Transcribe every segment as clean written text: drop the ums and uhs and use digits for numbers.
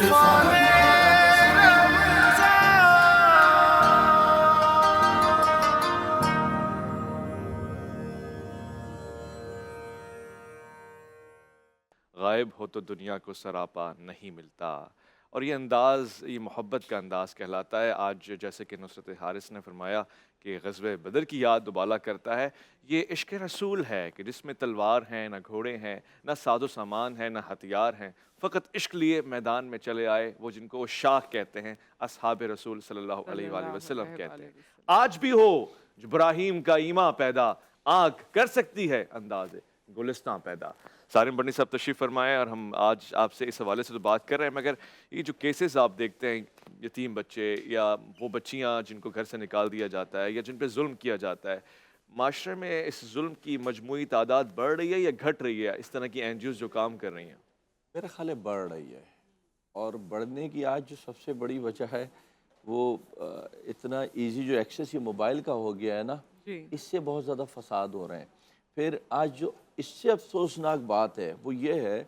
غائب ہو تو دنیا کو سراپا نہیں ملتا، اور یہ انداز، یہ محبت کا انداز کہلاتا ہے۔ آج جیسے کہ نصرت حارث نے فرمایا کہ غزوہ بدر کی یاد دوبالا کرتا ہے، یہ عشق رسول ہے کہ جس میں تلوار ہیں، نہ گھوڑے ہیں، نہ ساز و سامان ہے، نہ ہتھیار ہیں، فقط عشق لیے میدان میں چلے آئے وہ جن کو وہ شاہ کہتے ہیں، اصحاب رسول صلی اللہ علیہ وآلہ وسلم کہتے ہیں۔ آج بھی ہو ابراہیم کا ایمان پیدا، آنکھ کر سکتی ہے انداز گلستان پیدا۔ سارم بنی صاحب تشریف فرمائے، اور ہم آج آپ سے اس حوالے سے تو بات کر رہے ہیں، مگر یہ جو کیسز آپ دیکھتے ہیں، یتیم بچے یا وہ بچیاں جن کو گھر سے نکال دیا جاتا ہے یا جن پہ ظلم کیا جاتا ہے، معاشرے میں اس ظلم کی مجموعی تعداد بڑھ رہی ہے یا گھٹ رہی ہے اس طرح کی این جی اوز جو کام کر رہی ہیں؟ میرا خیال ہے بڑھ رہی ہے، اور بڑھنے کی آج جو سب سے بڑی وجہ ہے وہ اتنا ایزی جو ایکسیس یہ موبائل کا ہو گیا ہے نا، اس سے بہت زیادہ فساد ہو رہے ہیں۔ پھر آج جو اس سے افسوسناک بات ہے وہ یہ ہے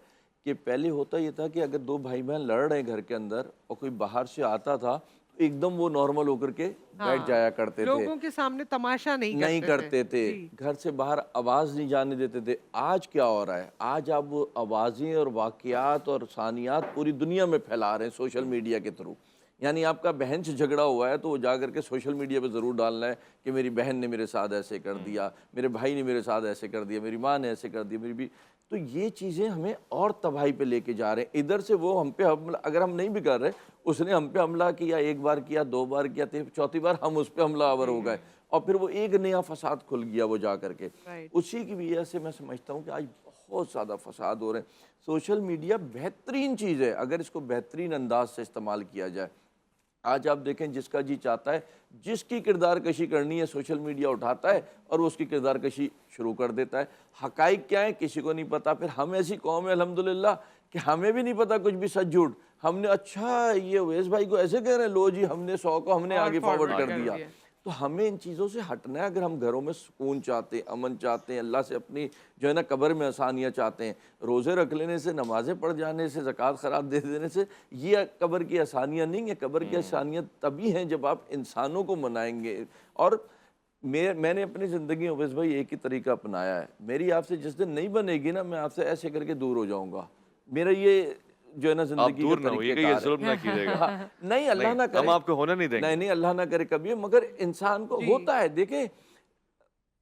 کہ پہلے ہوتا یہ تھا کہ اگر دو بھائی بہن لڑ رہے ہیں گھر کے اندر اور کوئی باہر سے آتا تھا تو ایک دم وہ نارمل ہو کر کے بیٹھ جایا کرتے تھے، لوگوں کے سامنے تماشا نہیں کرتے تھے، گھر سے باہر آواز نہیں جانے دیتے تھے۔ آج کیا ہو رہا ہے؟ آج آپ وہ آوازیں اور واقعات اور ثانیات پوری دنیا میں پھیلا رہے ہیں سوشل میڈیا کے تھرو۔ یعنی آپ کا بہن سے جھگڑا ہوا ہے تو وہ جا کر کے سوشل میڈیا پہ ضرور ڈالنا ہے کہ میری بہن نے میرے ساتھ ایسے کر دیا، میرے بھائی نے میرے ساتھ ایسے کر دیا، میری ماں نے ایسے کر دیا، میری تو یہ چیزیں ہمیں اور تباہی پہ لے کے جا رہے ہیں۔ ادھر سے وہ ہم پہ حملہ، اگر ہم نہیں بھی کر رہے، اس نے ہم پہ حملہ کیا، ایک بار کیا، دو بار کیا، چوتھی بار ہم اس پہ حملہ آور ہو گئے، اور پھر وہ ایک نیا فساد کھل گیا وہ جا کر کے۔ اسی کی وجہ سے میں سمجھتا ہوں کہ آج بہت زیادہ فساد ہو رہے ہیں۔ سوشل میڈیا بہترین چیز ہے اگر اس کو بہترین انداز سے استعمال کیا جائے۔ آج آپ دیکھیں جس کا جی چاہتا ہے، جس کی کردار کشی کرنی ہے سوشل میڈیا اٹھاتا ہے اور وہ اس کی کردار کشی شروع کر دیتا ہے۔ حقائق کیا ہے کسی کو نہیں پتا۔ پھر ہم ایسی قوم ہے الحمدللہ کہ ہمیں بھی نہیں پتا کچھ بھی سچ جھوٹ، ہم نے اچھا یہ اویس بھائی کو ایسے کہہ رہے ہیں، لو جی ہم نے 100 کو ہم نے آگے فارورڈ کر دیا۔ تو ہمیں ان چیزوں سے ہٹنا ہے۔ اگر ہم گھروں میں سکون چاہتے ہیں، امن چاہتے ہیں، اللہ سے اپنی جو ہے نا قبر میں آسانیاں چاہتے ہیں، روزے رکھ لینے سے، نمازیں پڑھ جانے سے، زکوٰۃ خیرات دے دینے سے یہ قبر کی آسانیاں نہیں ہیں۔ قبر کی آسانیاں تبھی ہیں جب آپ انسانوں کو منائیں گے۔ اور میں نے اپنی زندگی اویس بھائی ایک ہی طریقہ اپنایا ہے، میری آپ سے جس دن نہیں بنے گی نا، میں آپ سے ایسے کر کے دور ہو جاؤں گا۔ میرا یہ جو ہے نا زندگی کا طریقہ کار ہے۔ ظلم نہ کیجیے گا، نہیں اللہ نہ کرے، ہم آپ کو ہونا نہیں دیں گے۔ نہیں اللہ نہ کرے کبھی، مگر انسان کو ہوتا ہے۔ دیکھیں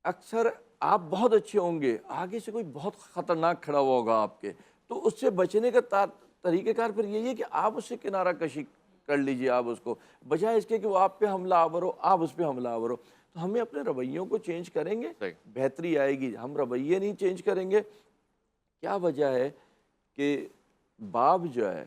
اکثر آپ بہت اچھے ہوں گے، آگے سے کوئی بہت خطرناک کھڑا ہوا ہوگا آپ کے، تو اس سے بچنے کا طریقہ کار پھر یہی ہے کہ آپ اس سے کنارہ کشی کر لیجئے، آپ اس کو، بجائے اس کے کہ وہ آپ پہ حملہ آور ہو، آپ اس پہ حملہ آور ہو۔ تو ہمیں اپنے رویوں کو چینج کریں گے، بہتری آئے گی۔ ہم رویے نہیں چینج کریں گے، کیا وجہ ہے کہ باپ جو ہے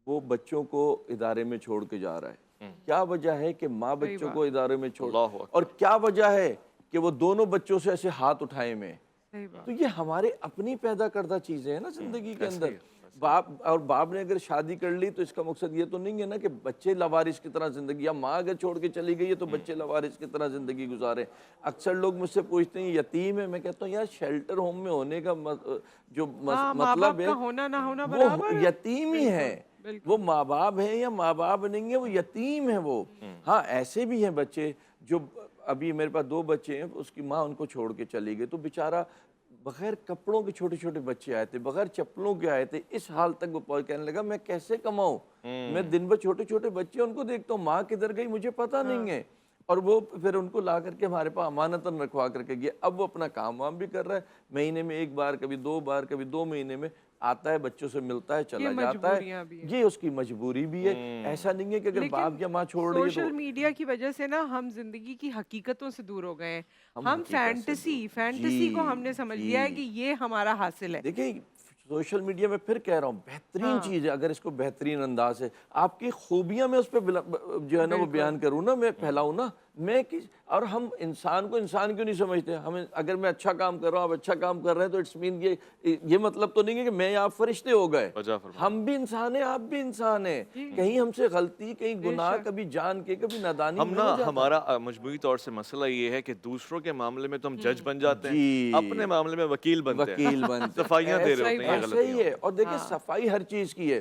وہ بچوں کو ادارے میں چھوڑ کے جا رہا ہے؟ کیا وجہ ہے کہ ماں بچوں کو ادارے میں چھوڑ، اور کیا وجہ ہے کہ وہ دونوں بچوں سے ایسے ہاتھ اٹھائے میں؟ تو یہ ہمارے اپنی پیدا کردہ چیزیں ہیں نا زندگی کے اندر۔ باپ نے اگر شادی کر لی تو اس کا مقصد یہ تو نہیں ہے نا کہ بچے لاوارث کی طرح زندگی، یا ماں اگر چھوڑ کے چلی گئی ہے تو بچے لاوارث کی طرح زندگی گزارے۔ اکثر لوگ مجھ سے پوچھتے ہیں یتیم ہے، میں کہتا ہوں یار شیلٹر ہوم میں ہونے کا جو مطلب ہے وہ یتیم ہی ہے، وہ ماں باپ ہیں یا ماں باپ نہیں ہے، وہ یتیم ہے وہ۔ ہاں ایسے بھی ہیں بچے جو، ابھی میرے پاس 2 بچے ہیں، اس کی ماں ان کو چھوڑ کے چلی گئی تو بیچارہ بغیر کپڑوں کے چھوٹے چھوٹے بچے آئے تھے، بغیر چپلوں کے آئے تھے، اس حال تک وہ کہنے لگا میں کیسے کماؤں، میں دن بھر چھوٹے چھوٹے بچے ان کو دیکھتا ہوں، ماں کدھر گئی مجھے پتہ نہیں ہے۔ اور وہ پھر ان کو لا کر کے ہمارے پاس امانتاً رکھوا کر کے گیا۔ اب وہ اپنا کام وام بھی کر رہا ہے، مہینے میں 1 بار، کبھی 2 بار، کبھی 2 مہینے میں آتا ہے، بچوں سے ملتا ہے، چلا جاتا ہے۔ یہ اس کی مجبوری بھی ہے، ایسا نہیں ہے کہ اگر باپ یا ماں چھوڑ رہی ہے تو۔ سوشل میڈیا کی وجہ سے نا ہم زندگی کی حقیقتوں سے دور ہو گئے ہیں، ہم فینٹسی کو ہم نے سمجھ لیا ہے کہ یہ ہمارا حاصل ہے۔ دیکھیں سوشل میڈیا میں پھر کہہ رہا ہوں بہترین چیز ہے اگر اس کو بہترین انداز سے آپ کی خوبیاں میں اس پہ جو ہے نا وہ بیان کروں نا، میں پھیلاؤں نا، میں اور ہم انسان کو انسان کیوں نہیں سمجھتے؟ ہمیں اگر میں اچھا کام کر رہا ہوں، آپ اچھا کام کر رہے ہیں تو اٹس مین یہ مطلب تو نہیں ہے کہ میں آپ فرشتے ہو گئے، ہم بھی انسان ہیں، آپ بھی انسان ہیں، کہیں ہم سے غلطی، کہیں گناہ، کبھی جان کے کبھی نادانی ہم نا، ہمارا مجموعی طور سے مسئلہ یہ ہے کہ دوسروں کے معاملے میں تو ہم جج بن جاتے ہیں، اپنے معاملے میں وکیل بنتے ہیں، صفائیاں دے رہے ہوتے ہیں، یہ غلطی ہے۔ اور دیکھیں صفائی ہر چیز کی ہے،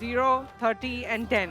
0, 30 and 10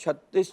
36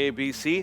ABC,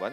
1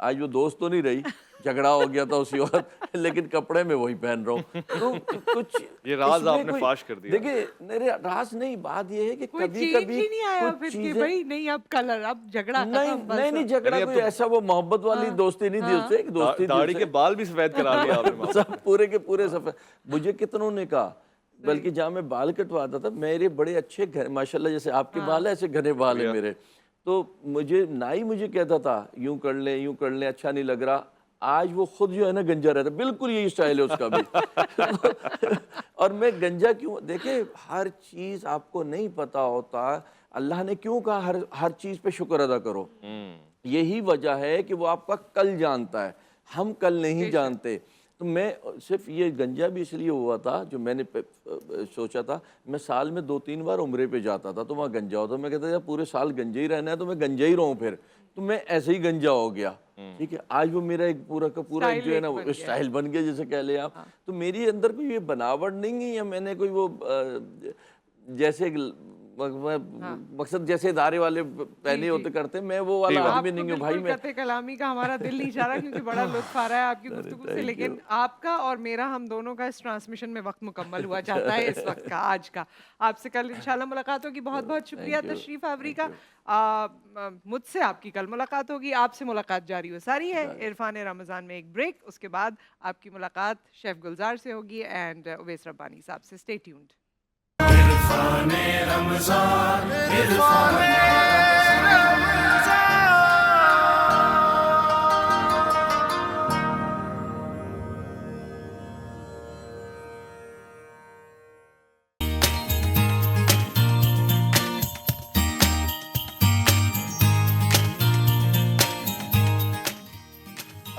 آج وہ دوست تو نہیں رہی, جھگڑا ہو گیا تھا اسی وقت, لیکن کپڑے میں وہی پہن رہا ہوں. تو کچھ یہ راز اس میں آپ نے کوئی- فاش کر دیا. دیکھیے میرے راز نہیں, بات یہ ہے کہ کوئی کبھی چینج کبھی ہی نہیں آیا کچھ پھر کہ چیزیں بھائی نہیں اب کلر اب جھگڑا ختم بس. نہیں جھگڑا کوئی ایسا وہ محبت والی دوستی نہیں تھی اس سے, دوستی داڑھی کے بال بھی سفید کرا دیا آپ نے. سب پورے کے پورے سفید. مجھے کتنوں نے کہا, بلکہ جہاں میں بال کٹواتا تھا, میرے بڑے اچھے گھر ماشاءاللہ جیسے آپ کے بال ہیں ایسے گھنے بال ہیں میرے, تو مجھے نائی مجھے کہتا تھا یوں کر لیں یوں کر لیں, اچھا نہیں لگ رہا. آج وہ خود جو ہے نا گنجا رہتا, بالکل یہی سٹائل ہے اس کا بھی. اور میں گنجا کیوں, دیکھیں ہر چیز آپ کو نہیں پتا ہوتا اللہ نے کیوں کہا ہر چیز پہ شکر ادا کرو. یہی وجہ ہے کہ وہ آپ کا کل جانتا ہے, ہم کل نہیں جانتے. تو میں صرف یہ گنجا بھی اس لیے ہوا تھا, جو میں نے سوچا تھا, میں سال میں 2-3 بار عمرے پہ جاتا تھا تو وہاں گنجا ہوتا, میں کہتا تھا پورے سال گنجا ہی رہنا ہے تو میں گنجا ہی رہوں پھر, تو میں ایسے ہی گنجا ہو گیا. ٹھیک ہے, آج وہ میرا ایک پورا کا پورا جو ہے نا اسٹائل بن گیا جیسے کہہ لیں آپ. تو میری اندر کوئی یہ بناوٹ نہیں ہے, یا میں نے کوئی وہ جیسے مقصد جیسے ادارے والے پہنے ہوتے کرتے, میں وہ والا آدمی نہیں ہوں بھائی. میں قطع کلامی کا ہمارا دل نہیں چاہ رہا کیونکہ بڑا لطف آ رہا ہے آپ کی گفتگو سے, لیکن آپ کا اور میرا ہم دونوں کا اس ٹرانسمیشن میں وقت مکمل ہوا چاہتا ہے اس وقت کا, آج کا. آپ سے کل انشاءاللہ ملاقات ہوگی. بہت بہت شکریہ تشریف آوری کا. مجھ سے آپ کی کل ملاقات ہوگی, آپ سے ملاقات جاری و ساری ہے. عرفان رمضان میں ایک بریک, اس کے بعد آپ کی ملاقات شیف گلزار سے ہوگی اینڈ اویس ربانی صاحب سے. Stay tuned.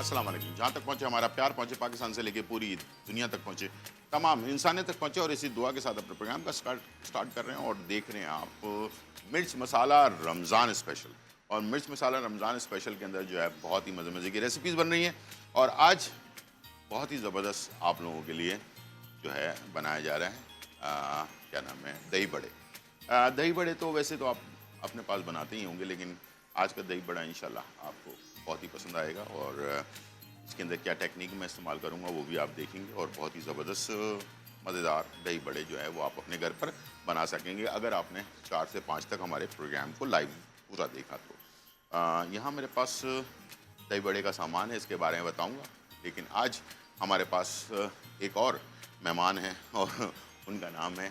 السلام علیکم. جہاں تک پہنچے ہمارا پیار, پہنچے پاکستان سے لے کے پوری دنیا تک پہنچے, تمام انسانیت تک پہنچے, اور اسی دعا کے ساتھ اپنے پروگرام کا سٹارٹ کر رہے ہیں. اور دیکھ رہے ہیں آپ مرچ مسالہ رمضان اسپیشل. اور مرچ مسالہ رمضان اسپیشل کے اندر جو ہے بہت ہی مزے مزے کی ریسیپیز بن رہی ہیں, اور آج بہت ہی زبردست آپ لوگوں کے لیے جو ہے بنایا جا رہا ہے, کیا نام ہے, دہی بڑے. دہی بڑے تو ویسے تو آپ اپنے پاس بناتے ہی ہوں گے, لیکن آج کا دہی بڑا انشاءاللہ آپ کو بہت ہی پسند آئے گا. اور اس کے اندر کیا ٹیکنیک میں استعمال کروں گا وہ بھی آپ دیکھیں گے, اور بہت ہی زبردست مزیدار دہی بڑے جو ہے وہ آپ اپنے گھر پر بنا سکیں گے اگر آپ نے 4 سے 5 تک ہمارے پروگرام کو لائیو پورا دیکھا تو. یہاں میرے پاس دہی بڑے کا سامان ہے, اس کے بارے میں بتاؤں گا. لیکن آج ہمارے پاس ایک اور مہمان ہیں, اور ان کا نام ہے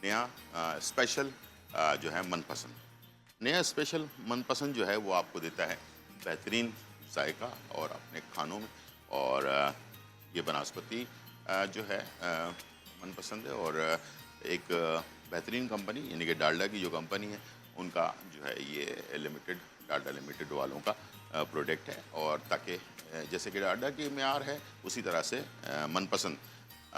نیا اسپیشل جو ہے من پسند. نیا اسپیشل من پسند جو ہے وہ آپ کو دیتا ہے بہترین ذائقہ اور اپنے کھانوں میں. اور یہ بناسپتی جو ہے من پسند ہے, اور ایک بہترین کمپنی یعنی کہ ڈالڈا کی جو کمپنی ہے ان کا جو ہے یہ لمیٹڈ, ڈالڈا لمیٹڈ والوں کا پروڈکٹ ہے. اور تاکہ جیسے کہ ڈالڈا کی معیار ہے اسی طرح سے من پسند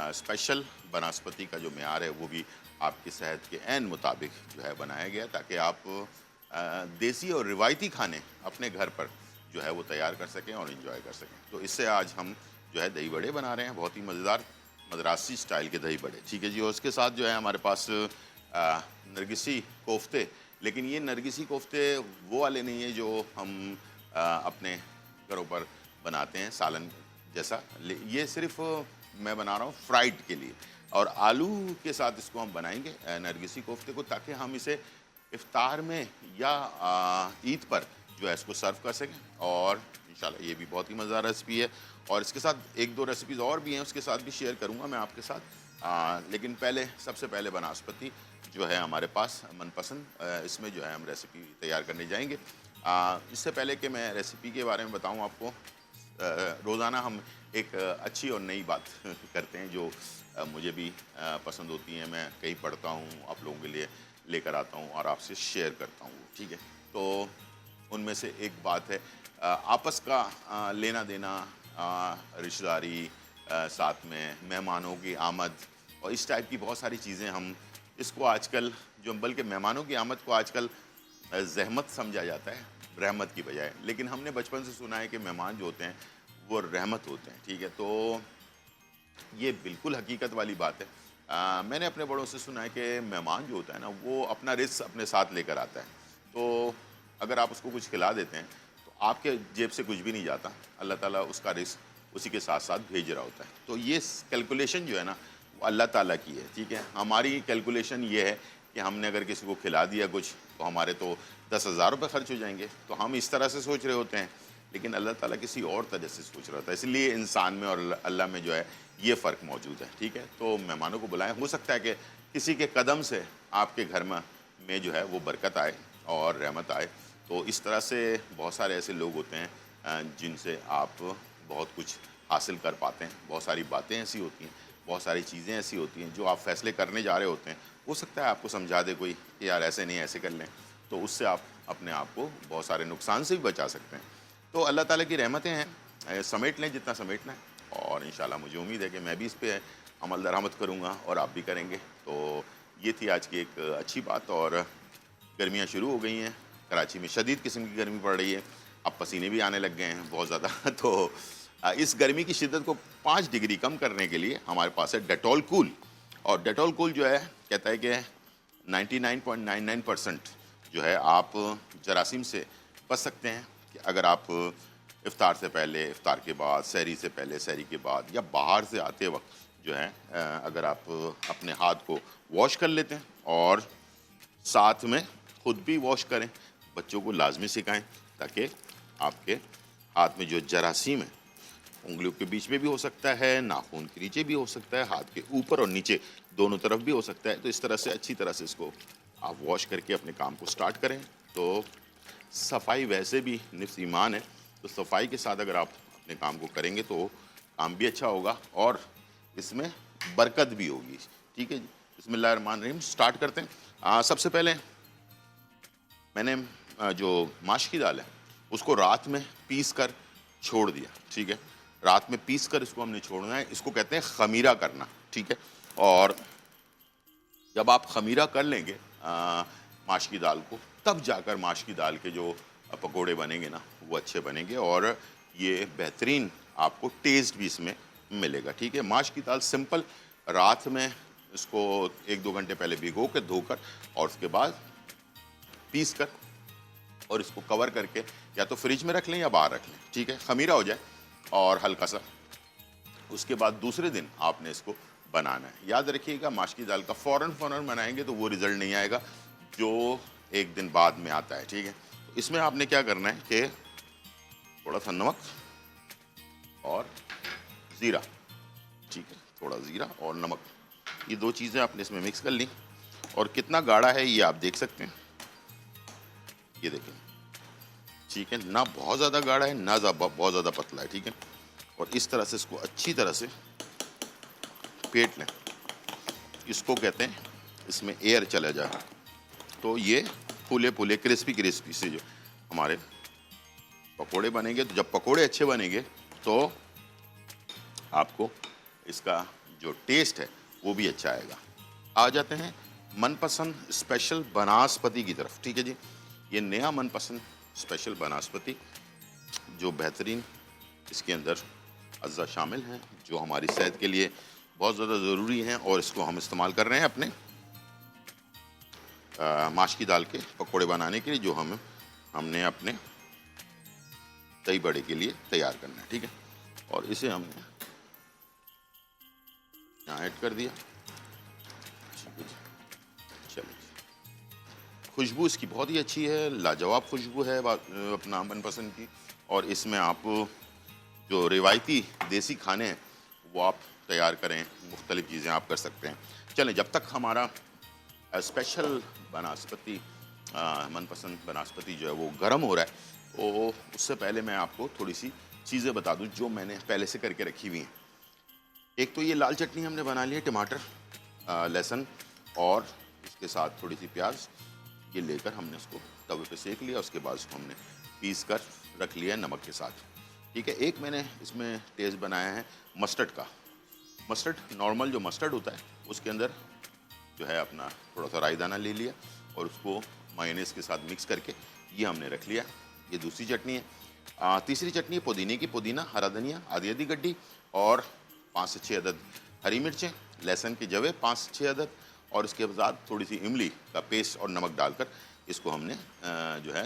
اسپیشل بناسپتی کا جو معیار ہے وہ بھی آپ کی صحت کے عین مطابق جو ہے بنایا گیا, تاکہ آپ دیسی اور روایتی کھانے اپنے گھر پر جو ہے وہ تیار کر سکیں اور انجوائے کر سکیں. تو اس سے آج ہم جو ہے دہی بڑے بنا رہے ہیں, بہت ہی مزیدار مدراسی اسٹائل کے دہی بڑے. ٹھیک ہے جی. اور اس کے ساتھ جو ہے ہمارے پاس نرگسی کوفتے, لیکن یہ نرگسی کوفتے وہ والے نہیں ہیں جو ہم اپنے گھروں پر بناتے ہیں سالن جیسا. یہ صرف میں بنا رہا ہوں فرائیڈ کے لیے, اور آلو کے ساتھ اس کو ہم بنائیں گے نرگسی کوفتے کو, تاکہ ہم اسے افطار میں یا عید پر جو ہے اس کو سرو کر سکیں. اور انشاءاللہ یہ بھی بہت ہی مزیدار ریسیپی ہے, اور اس کے ساتھ 1-2 ریسیپیز اور بھی ہیں, اس کے ساتھ بھی شیئر کروں گا میں آپ کے ساتھ. لیکن سب سے پہلے بناسپتی جو ہے ہمارے پاس من پسند, اس میں جو ہے ہم ریسیپی تیار کرنے جائیں گے. اس سے پہلے کہ میں ریسیپی کے بارے میں بتاؤں آپ کو, روزانہ ہم ایک اچھی اور نئی بات کرتے ہیں جو مجھے بھی پسند ہوتی ہیں. میں کئی پڑھتا ہوں, آپ لوگوں کے لیے لے کر آتا ہوں اور آپ سے شیئر کرتا ہوں. ٹھیک ہے, تو ان میں سے ایک بات ہے آپس کا لینا دینا, رشتہ داری, ساتھ میں مہمانوں کی آمد, اور اس ٹائپ کی بہت ساری چیزیں. ہم اس کو آج کل جو بلکہ مہمانوں کی آمد کو آج کل زحمت سمجھا جاتا ہے رحمت کی بجائے, لیکن ہم نے بچپن سے سنا ہے کہ مہمان جو ہوتے ہیں وہ رحمت ہوتے ہیں. ٹھیک ہے, تو یہ بالکل حقیقت والی بات ہے. میں نے اپنے بڑوں سے سنا ہے کہ مہمان جو ہوتا ہے نا وہ اپنا رزق اپنے ساتھ لے کر آتا ہے. تو اگر آپ اس کو کچھ کھلا دیتے ہیں تو آپ کے جیب سے کچھ بھی نہیں جاتا, اللہ تعالیٰ اس کا رزق اسی کے ساتھ ساتھ بھیج رہا ہوتا ہے. تو یہ کیلکولیشن جو ہے نا وہ اللہ تعالیٰ کی ہے, ٹھیک ہے. ہماری کیلکولیشن یہ ہے کہ ہم نے اگر کسی کو کھلا دیا کچھ تو ہمارے تو 10,000 روپے خرچ ہو جائیں گے, تو ہم اس طرح سے سوچ رہے ہوتے ہیں, لیکن اللہ تعالیٰ کسی اور طرح سے سوچ رہا ہوتا ہے. اس لیے انسان میں اور اللہ میں جو ہے یہ فرق موجود ہے, ٹھیک ہے. تو مہمانوں کو بلائیں, ہو سکتا ہے کہ کسی کے قدم سے آپ کے گھر میں جو ہے وہ برکت آئے اور رحمت آئے. تو اس طرح سے بہت سارے ایسے لوگ ہوتے ہیں جن سے آپ بہت کچھ حاصل کر پاتے ہیں. بہت ساری باتیں ایسی ہوتی ہیں, بہت ساری چیزیں ایسی ہوتی ہیں جو آپ فیصلے کرنے جا رہے ہوتے ہیں, ہو سکتا ہے آپ کو سمجھا دے کوئی کہ یار ایسے نہیں ایسے کر لیں, تو اس سے آپ اپنے آپ کو بہت سارے نقصان سے بھی بچا سکتے ہیں. تو اللہ تعالیٰ کی رحمتیں ہیں, سمیٹ لیں جتنا سمیٹنا ہے, اور انشاءاللہ مجھے امید ہے کہ میں بھی اس پہ عمل درآمد کروں گا اور آپ بھی کریں گے. تو یہ تھی آج کی ایک اچھی بات. اور گرمیاں شروع ہو گئی ہیں, کراچی میں شدید قسم کی گرمی پڑ رہی ہے, اب پسینے بھی آنے لگ گئے ہیں بہت زیادہ. تو اس گرمی کی شدت کو 5 ڈگری کم کرنے کے لیے ہمارے پاس ہے ڈیٹول کول. اور ڈیٹول کول جو ہے کہتا ہے کہ 99.99% جو ہے آپ جراثیم سے بچ سکتے ہیں, کہ اگر آپ افطار سے پہلے, افطار کے بعد, سحری سے پہلے, سحری کے بعد, یا باہر سے آتے وقت جو ہے اگر آپ اپنے ہاتھ کو واش کر لیتے ہیں اور ساتھ میں خود بھی واش کریں, بچوں کو لازمی سکھائیں تاکہ آپ کے ہاتھ میں جو جراثیم ہے, انگلیوں کے بیچ میں بھی ہو سکتا ہے, ناخن کے نیچے بھی ہو سکتا ہے, ہاتھ کے اوپر اور نیچے دونوں طرف بھی ہو سکتا ہے, تو اس طرح سے اچھی طرح سے اس کو آپ واش کر کے اپنے کام کو سٹارٹ کریں. تو صفائی ویسے بھی نصف ایمان ہے, تو صفائی کے ساتھ اگر آپ اپنے کام کو کریں گے تو کام بھی اچھا ہوگا اور اس میں برکت بھی ہوگی, ٹھیک ہے جی. بسم اللہ الرحمن الرحیم, سٹارٹ کرتے ہیں. سب سے پہلے میں نے جو ماش کی دال ہے اس کو رات میں پیس کر چھوڑ دیا, ٹھیک ہے. رات میں پیس کر اس کو ہم نے چھوڑنا ہے, اس کو کہتے ہیں خمیرہ کرنا, ٹھیک ہے. اور جب آپ خمیرہ کر لیں گے ماش کی دال کو, تب جا کر ماش کی دال کے جو پکوڑے بنیں گے نا وہ اچھے بنیں گے, اور یہ بہترین آپ کو ٹیسٹ بھی اس میں ملے گا, ٹھیک ہے. ماش کی دال سمپل رات میں اس کو 1-2 گھنٹے پہلے بھگو کے دھو کر اور اس کے بعد پیس کر اور اس کو کور کر کے یا تو فریج میں رکھ لیں یا باہر رکھ لیں, ٹھیک ہے. خمیرہ ہو جائے اور ہلکا سا, اس کے بعد دوسرے دن آپ نے اس کو بنانا ہے. یاد رکھیے گا ماش کی دال کا فوراً بنائیں گے تو وہ رزلٹ نہیں آئے گا جو 1 دن بعد میں آتا ہے, ٹھیک ہے. اس میں آپ نے کیا کرنا ہے کہ تھوڑا سا نمک اور زیرہ, ٹھیک ہے, تھوڑا زیرہ اور نمک, یہ 2 چیزیں آپ نے اس میں مکس کر لیں. اور کتنا گاڑھا ہے یہ آپ دیکھ سکتے ہیں, یہ دیکھیں, ٹھیک ہے. نہ بہت زیادہ گاڑھا ہے نہ بہت زیادہ پتلا ہے, ٹھیک ہے. اور اس طرح سے اس کو اچھی طرح سے پھیٹ لیں, اس کو کہتے ہیں اس میں ایئر چلا جائے تو یہ پھولے کرسپی سے جو ہمارے پکوڑے بنیں گے. تو جب پکوڑے اچھے بنیں گے تو آپ کو اس کا جو ٹیسٹ ہے وہ بھی اچھا آئے گا. آ جاتے ہیں من پسند اسپیشل بناسپتی کی طرف, ٹھیک ہے جی. یہ نیا من پسند اسپیشل بناسپتی جو بہترین اس کے اندر اجزاء شامل ہیں جو ہماری صحت کے لیے بہت زیادہ ضروری ہیں, اور اس کو ہم استعمال کر رہے ہیں اپنے ماش کی دال کے پکوڑے بنانے کے لیے, جو ہم نے اپنے دہی بڑے کے لیے تیار کرنا ہے, ٹھیک ہے. اور اسے ہم نے یہاں ایڈ کر دیا, چلیں. خوشبو اس کی بہت ہی اچھی ہے, لاجواب خوشبو ہے اپنا من پسند کی. اور اس میں آپ جو روایتی دیسی کھانے ہیں وہ آپ تیار کریں, مختلف چیزیں آپ کر سکتے ہیں. چلیں, جب تک ہمارا اسپیشل بناسپتی من پسند بناسپتی جو ہے وہ گرم ہو رہا ہے, تو اس سے پہلے میں آپ کو تھوڑی سی چیزیں بتا دوں جو میں نے پہلے سے کر کے رکھی ہوئی ہیں. ایک تو یہ لال چٹنی ہم نے بنا لی ہے, ٹماٹر, لہسن اور اس کے ساتھ تھوڑی سی پیاز, یہ لے کر ہم نے اس کو توے پہ سیک لیا. اس کے بعد اس کو ہم نے پیس کر رکھ لیا نمک کے ساتھ, ٹھیک ہے. ایک میں نے اس میں ٹیسٹ بنایا ہے مسٹرڈ کا. مسٹرڈ نارمل جو مسٹرڈ ہوتا ہے اس کے اندر جو ہے اپنا تھوڑا سا رائی دانہ لے لیا اور اس کو مایونیز کے ساتھ مکس کر کے یہ ہم نے رکھ لیا. یہ دوسری چٹنی ہے. تیسری چٹنی ہے پودینے کی, پودینہ, ہرا دھنیا آدھی گڈی اور 5 سے 6 عدد ہری مرچیں, لہسن کے جوے 5 سے 6 عدد, اور اس کے بعد تھوڑی سی املی کا پیسٹ اور نمک ڈال کر اس کو ہم نے جو ہے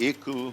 1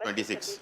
26।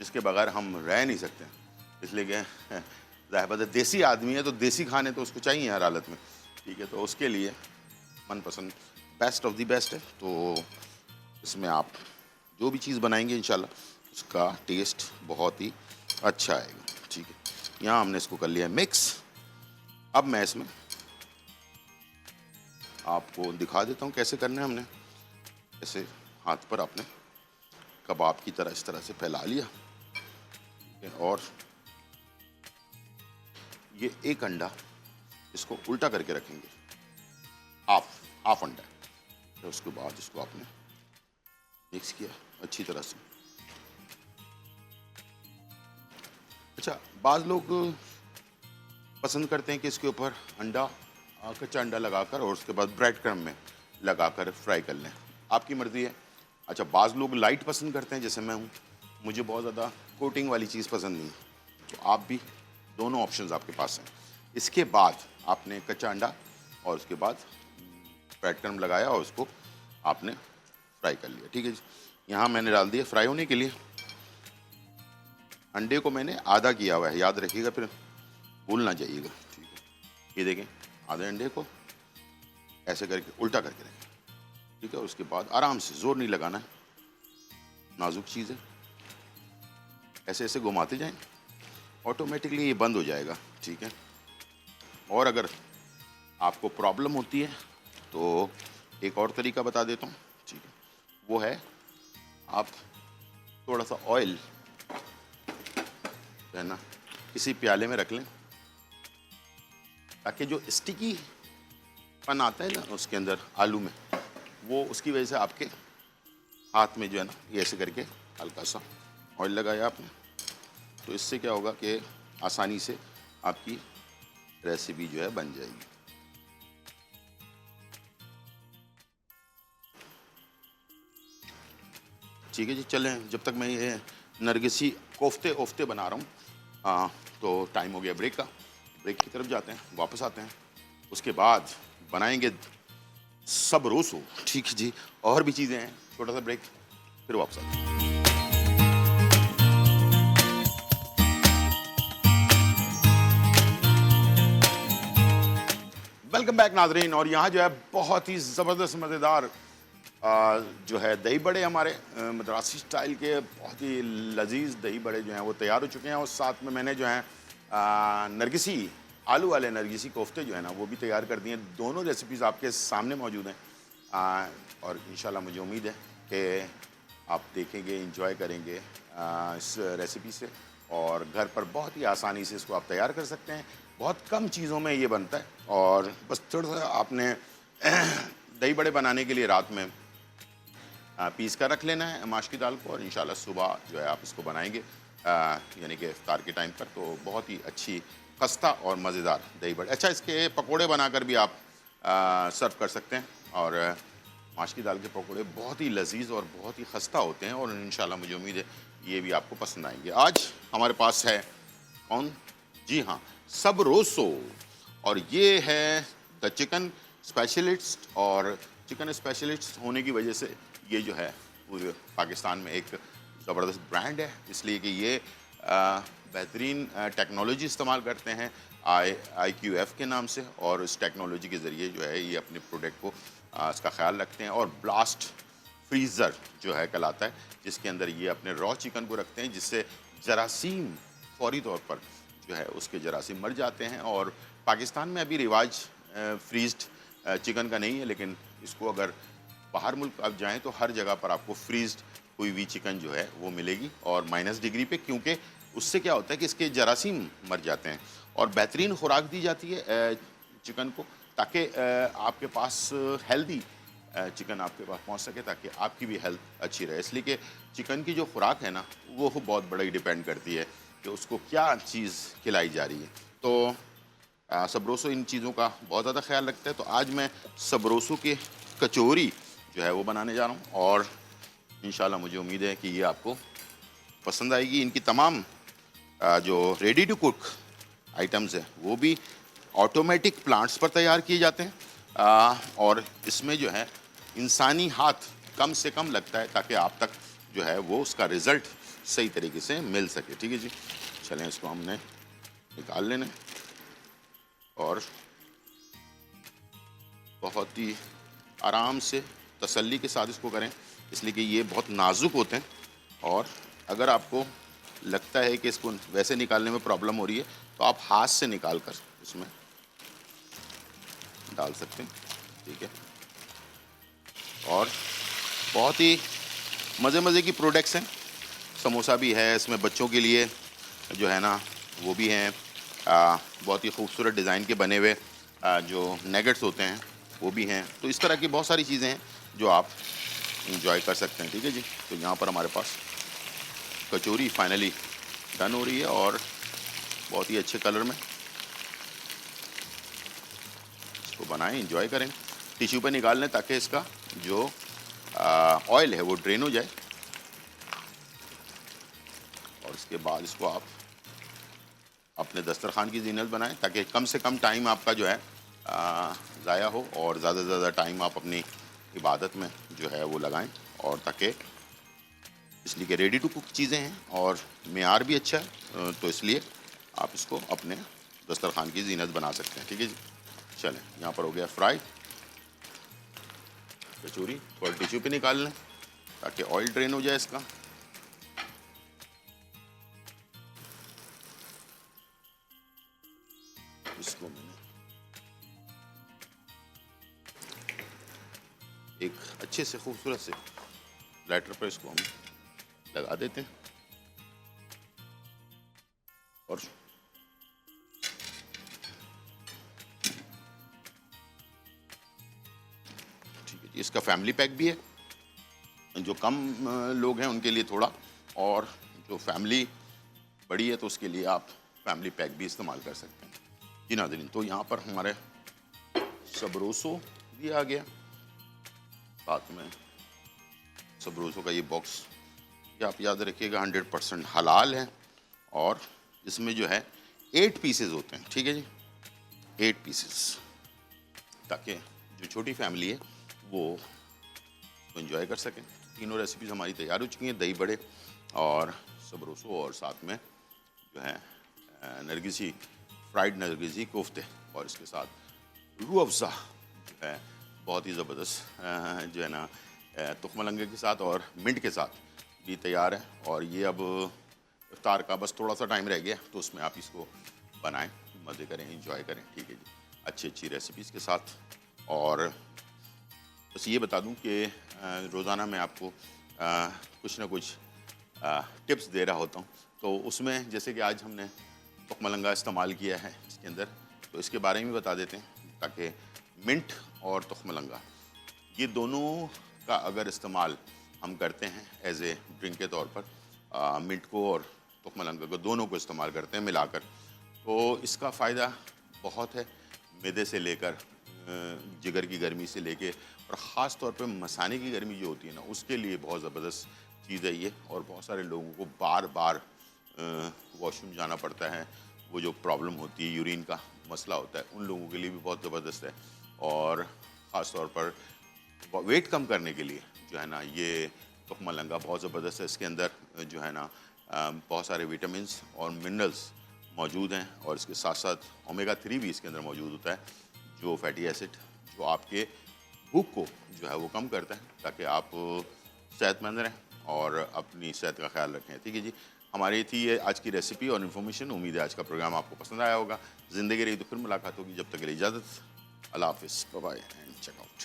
جس کے بغیر ہم رہ نہیں سکتے، اس لیے کہ ظاہر بات ہے دیسی آدمی ہے تو دیسی کھانے تو اس کو چاہیے ہر حالت میں، ٹھیک ہے. تو اس کے لیے من پسند بیسٹ آف دی بیسٹ ہے. تو اس میں آپ جو بھی چیز بنائیں گے انشاءاللہ اس کا ٹیسٹ بہت ہی اچھا آئے گا. ٹھیک ہے، یہاں ہم نے اس کو کر لیا مکس. اب میں اس میں آپ کو دکھا دیتا ہوں کیسے کرنا ہے. ہم نے ایسے ہاتھ پر آپ نے کباب کی طرح اس طرح سے پھیلا لیا، اور یہ ایک انڈا اس کو الٹا کر کے رکھیں گے، ہاف انڈا. پھر اس کے بعد اس کو آپ نے مکس کیا اچھی طرح سے. اچھا، بعض لوگ پسند کرتے ہیں کہ اس کے اوپر انڈا کچا انڈا لگا کر اور اس کے بعد بریڈ کرم میں لگا کر فرائی کر لیں، آپ کی مرضی ہے. اچھا، بعض لوگ لائٹ پسند کرتے ہیں جیسے میں ہوں، مجھے بہت زیادہ کوٹنگ والی چیز پسند نہیں، تو آپ بھی دونوں آپشنز آپ کے پاس ہیں. اس کے بعد آپ نے کچا انڈا اور اس کے بعد بریڈ کرم لگایا اور اس کو آپ نے فرائی کر لیا. ٹھیک ہے جی، یہاں میں نے ڈال دیا فرائی ہونے کے لیے. انڈے کو میں نے آدھا کیا ہوا ہے، یاد رکھیے گا، پھر بھول نہ جائیے گا. ٹھیک ہے، یہ دیکھیں آدھے انڈے کو ایسے کر کے الٹا کر کے رکھیں. ٹھیک ہے، اس کے بعد آرام سے، زور نہیں لگانا ہے، نازک چیز ہے، ایسے ایسے گھماتے جائیں، آٹومیٹکلی یہ بند ہو جائے گا. ٹھیک ہے، اور اگر آپ کو پرابلم ہوتی ہے تو ایک اور طریقہ بتا دیتا ہوں. ٹھیک ہے، وہ ہے آپ تھوڑا سا آئل ہے نا کسی پیالے میں رکھ لیں، تاکہ جو اسٹکی پن آتا ہے نا اس کے اندر آلو میں، وہ اس کی وجہ سے آپ کے ہاتھ میں جو ہے نا یہ ایسے کر کے ہلکا سا آئل لگایا آپ نے، تو اس سے کیا ہوگا کہ آسانی سے آپ کی ریسیپی جو ہے بن جائے گی. ٹھیک ہے جی، چلیں جب تک میں یہ نرگسی کوفتے بنا رہا ہوں تو ٹائم ہو گیا بریک کا. بریک کی طرف جاتے ہیں، واپس آتے ہیں، اس کے بعد بنائیں گے سب روسو. ٹھیک ہے جی، اور بھی چیزیں ہیں. چھوٹا سا بریک، پھر واپس آتے ہیں. ویلکم بیک ناظرین. اور یہاں جو ہے بہت ہی زبردست مزیدار جو ہے دہی بڑے، ہمارے مدراسی سٹائل کے بہت ہی لذیذ دہی بڑے جو ہیں وہ تیار ہو چکے ہیں، اور ساتھ میں نے جو ہیں نرگسی آلو والے نرگسی کوفتے جو ہیں نا وہ بھی تیار کر دیے ہیں. دونوں ریسیپیز آپ کے سامنے موجود ہیں، اور انشاءاللہ مجھے امید ہے کہ آپ دیکھیں گے، انجوائے کریں گے اس ریسیپی سے، اور گھر پر بہت ہی آسانی سے اس کو آپ تیار کر سکتے ہیں. بہت کم چیزوں میں یہ بنتا ہے، اور بس تھوڑا سا آپ نے دہی بڑے بنانے کے لیے رات میں پیس کر رکھ لینا ہے ماش کی دال کو، اور انشاءاللہ صبح جو ہے آپ اس کو بنائیں گے یعنی کہ افطار کے ٹائم پر، تو بہت ہی اچھی خستہ اور مزیدار دہی بڑے. اچھا، اس کے پکوڑے بنا کر بھی آپ سرو کر سکتے ہیں، اور ماش کی دال کے پکوڑے بہت ہی لذیذ اور بہت ہی خستہ ہوتے ہیں، اور انشاءاللہ مجھے امید ہے یہ بھی آپ کو پسند آئیں گے. آج ہمارے پاس ہے کون؟ جی ہاں، سب روسو، اور یہ ہے دا چکن اسپیشلسٹ. اور چکن اسپیشلسٹ ہونے کی وجہ سے یہ جو ہے پورے پاکستان میں ایک زبردست برانڈ ہے، اس لیے کہ یہ بہترین ٹیکنالوجی استعمال کرتے ہیں IQF کے نام سے، اور اس ٹیکنالوجی کے ذریعے جو ہے یہ اپنے پروڈکٹ کو اس کا خیال رکھتے ہیں. اور بلاسٹ فریزر جو ہے کہلاتا ہے، جس کے اندر یہ اپنے را چکن کو رکھتے ہیں، جس سے جراثیم فوری طور پر جو ہے اس کے جراثیم مر جاتے ہیں. اور پاکستان میں ابھی رواج فریزڈ چکن کا نہیں ہے، لیکن اس کو اگر باہر ملک آپ جائیں تو ہر جگہ پر آپ کو فریزڈ ہوئی ہوئی چکن جو ہے وہ ملے گی، اور -ڈگری پہ، کیونکہ اس سے کیا ہوتا ہے کہ اس کے جراثیم مر جاتے ہیں. اور بہترین خوراک دی جاتی ہے چکن کو، تاکہ آپ کے پاس ہیلدی چکن آپ کے پاس پہنچ سکے، تاکہ آپ کی بھی ہیلتھ اچھی رہے. اس لیے کہ چکن کی جو خوراک ہے نا وہ بہت بڑا ہی ڈیپینڈ کرتی ہے کہ اس کو کیا چیز کھلائی جا رہی ہے. تو سبروسو ان چیزوں کا بہت زیادہ خیال رکھتا ہے. تو آج میں سبروسو کے کچوری جو ہے وہ بنانے جا رہا ہوں، اور انشاءاللہ مجھے امید ہے کہ یہ آپ کو پسند آئے گی. ان کی تمام جو ریڈی ٹو کوک آئٹمز ہیں وہ بھی آٹومیٹک پلانٹس پر تیار کیے جاتے ہیں، اور اس میں جو ہے انسانی ہاتھ کم سے کم لگتا ہے، تاکہ آپ تک جو ہے وہ اس کا رزلٹ صحیح طریقے سے مل سکے. ٹھیک ہے جی, چلیں اس کو ہم نے نکال لینا اور بہت ہی آرام سے تسلی کے ساتھ اس کو کریں, اس لیے کہ یہ بہت نازک ہوتے ہیں, اور اگر آپ کو لگتا ہے کہ اس کو ویسے نکالنے میں پرابلم ہو رہی ہے تو آپ ہاتھ سے نکال کر اس میں ڈال سکتے ہیں. ٹھیک ہے, اور بہت ہی مزے کی پروڈکٹس ہیں. سموسہ بھی ہے اس میں, بچوں کے لیے جو ہے نا وہ بھی ہیں, بہت ہی خوبصورت ڈیزائن کے بنے ہوئے جو نیگٹس ہوتے ہیں وہ بھی ہیں. تو اس طرح کی بہت ساری چیزیں ہیں جو آپ انجوائے کر سکتے ہیں. ٹھیک ہے جی, تو یہاں پر ہمارے پاس کچوری فائنلی ڈن ہو رہی ہے اور بہت ہی اچھے کلر میں. اس کو بنائیں, انجوائے کریں, ٹیشو پہ نکال لیں تاکہ اس کا جو آئل ہے وہ ڈرین ہو جائے, اور اس کے بعد اس کو آپ اپنے دسترخوان کی زینت بنائیں تاکہ کم سے کم ٹائم آپ کا جو ہے ضائع ہو, اور زیادہ سے زیادہ ٹائم آپ اپنی عبادت میں جو ہے وہ لگائیں, اور تاکہ اس لیے کہ ریڈی ٹو کک چیزیں ہیں اور معیار بھی اچھا ہے, تو اس لیے آپ اس کو اپنے دسترخوان کی زینت بنا سکتے ہیں. ٹھیک ہے جی, چلیں یہاں پر ہو گیا فرائی کچوری, اور ٹیشو پہ نکال لیں تاکہ آئل ڈرین ہو جائے اس کا. اس کو میں نے ایک اچھے سے خوبصورت سے پلیٹر پر اس کو ہم لگا دیتے ہیں, اور ٹھیک ہے جی, اس کا فیملی پیک بھی ہے. جو کم لوگ ہیں ان کے لیے تھوڑا, اور جو فیملی بڑی ہے تو اس کے لیے آپ فیملی پیک بھی استعمال کر سکتے ہیں. جی ناظرین, تو یہاں پر ہمارے سبروسو بھی آ گیا, ساتھ میں سبروسو کا یہ باکس, یہ آپ یاد رکھیے گا 100% حلال ہے, اور اس میں جو ہے 8 پیسز ہوتے ہیں. ٹھیک ہے جی, 8 پیسز, تاکہ جو چھوٹی فیملی ہے وہ انجوائے کر سکیں. تینوں ریسیپیز ہماری تیار ہو چکی ہیں, دہی بڑے اور سبروسو, اور ساتھ میں جو ہے نرگسی فرائیڈ نرگسی کوفتے, اور اس کے ساتھ روح افزا جو ہے بہت ہی زبردست جو ہے نا تخم لنگے کے ساتھ اور منٹ کے ساتھ بھی تیار ہے. اور یہ اب افطار کا بس تھوڑا سا ٹائم رہ گیا, تو اس میں آپ اس کو بنائیں, مزے کریں, انجوائے کریں. ٹھیک ہے جی, اچھی ریسیپیز کے ساتھ. اور بس یہ بتا دوں کہ روزانہ میں آپ کو کچھ نہ کچھ ٹپس دے رہا ہوتا ہوں, تو اس میں جیسے کہ آج ہم نے تخم لنگا استعمال کیا ہے اس کے اندر, تو اس کے بارے میں بتا دیتے ہیں, تاکہ منٹ اور تخم لنگا یہ دونوں کا اگر استعمال ہم کرتے ہیں ایز اے ڈرنک کے طور پر, منٹ کو اور تخم لنگا کو دونوں کو استعمال کرتے ہیں ملا کر, تو اس کا فائدہ بہت ہے, معدے سے لے کر جگر کی گرمی سے لے کے, اور خاص طور پہ مثانے کی گرمی جو ہوتی ہے نا اس کے لیے بہت زبردست چیز ہے یہ. اور بہت سارے لوگوں کو بار بار واش روم جانا پڑتا ہے, وہ جو پرابلم ہوتی ہے یورین کا مسئلہ ہوتا ہے, ان لوگوں کے لیے بھی بہت زبردست ہے. اور خاص طور پر ویٹ کم کرنے کے لیے جو ہے نا یہ تخم لنگا بہت زبردست ہے. اس کے اندر جو ہے نا بہت سارے وٹامنس اور منرلس موجود ہیں, اور اس کے ساتھ ساتھ اومیگا 3 بھی اس کے اندر موجود ہوتا ہے, جو فیٹی ایسڈ جو آپ کے بھوک کو جو ہے وہ کم کرتا ہے, تاکہ آپ صحت مند رہیں اور اپنی صحت کا خیال رکھیں. ٹھیک ہے جی, ہماری تھی یہ آج کی ریسیپی اور انفارمیشن. امید ہے آج کا پروگرام آپ کو پسند آیا ہوگا. زندگی رہی تو پھر ملاقات ہوگی, جب تک کے لیے اجازت, اللہ حافظ, bye bye and check out.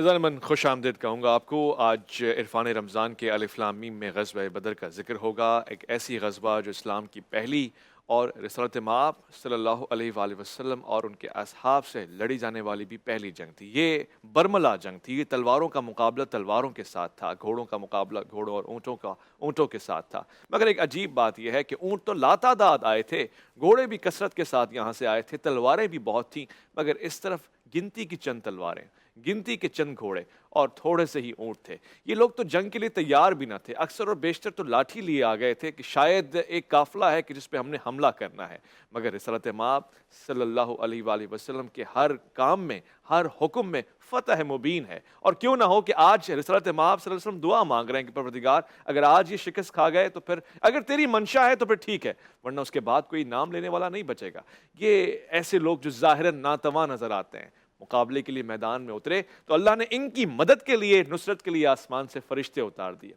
فضان من خوش آمدید کہوں گا آپ کو. آج عرفان رمضان کے الف لام میم میں غزوہ بدر کا ذکر ہوگا. ایک ایسی غزوہ جو اسلام کی پہلی اور رسالت مآب صلی اللہ علیہ وآلہ وسلم اور ان کے اصحاب سے لڑی جانے والی بھی پہلی جنگ تھی. یہ برملا جنگ تھی. یہ تلواروں کا مقابلہ تلواروں کے ساتھ تھا، گھوڑوں کا مقابلہ گھوڑوں اور اونٹوں کے ساتھ تھا. مگر ایک عجیب بات یہ ہے کہ اونٹ تو لاتعداد آئے تھے، گھوڑے بھی کثرت کے ساتھ یہاں سے آئے تھے، تلواریں بھی بہت تھیں، مگر اس طرف گنتی کی چند تلواریں، گنتی کے چند گھوڑے اور تھوڑے سے ہی اونٹ تھے. یہ لوگ تو جنگ کے لیے تیار بھی نہ تھے. اکثر اور بیشتر تو لاٹھی لیے آ گئے تھے کہ شاید ایک قافلہ ہے کہ جس پہ ہم نے حملہ کرنا ہے. مگر رسالت مآب صلی اللہ علیہ وآلہ وسلم کے ہر کام میں، ہر حکم میں فتح مبین ہے. اور کیوں نہ ہو کہ آج رسالت مآب صلی اللہ علیہ وسلم دعا مانگ رہے ہیں کہ پروردگار اگر آج یہ شکست کھا گئے تو پھر اگر تیری منشا ہے تو پھر ٹھیک ہے، ورنہ اس کے بعد کوئی نام لینے والا نہیں بچے گا. یہ ایسے لوگ جو ظاہراً ناتواں نظر آتے ہیں مقابلے کے لیے میدان میں اترے تو اللہ نے ان کی مدد کے لیے، نصرت کے لیے آسمان سے فرشتے اتار دیے.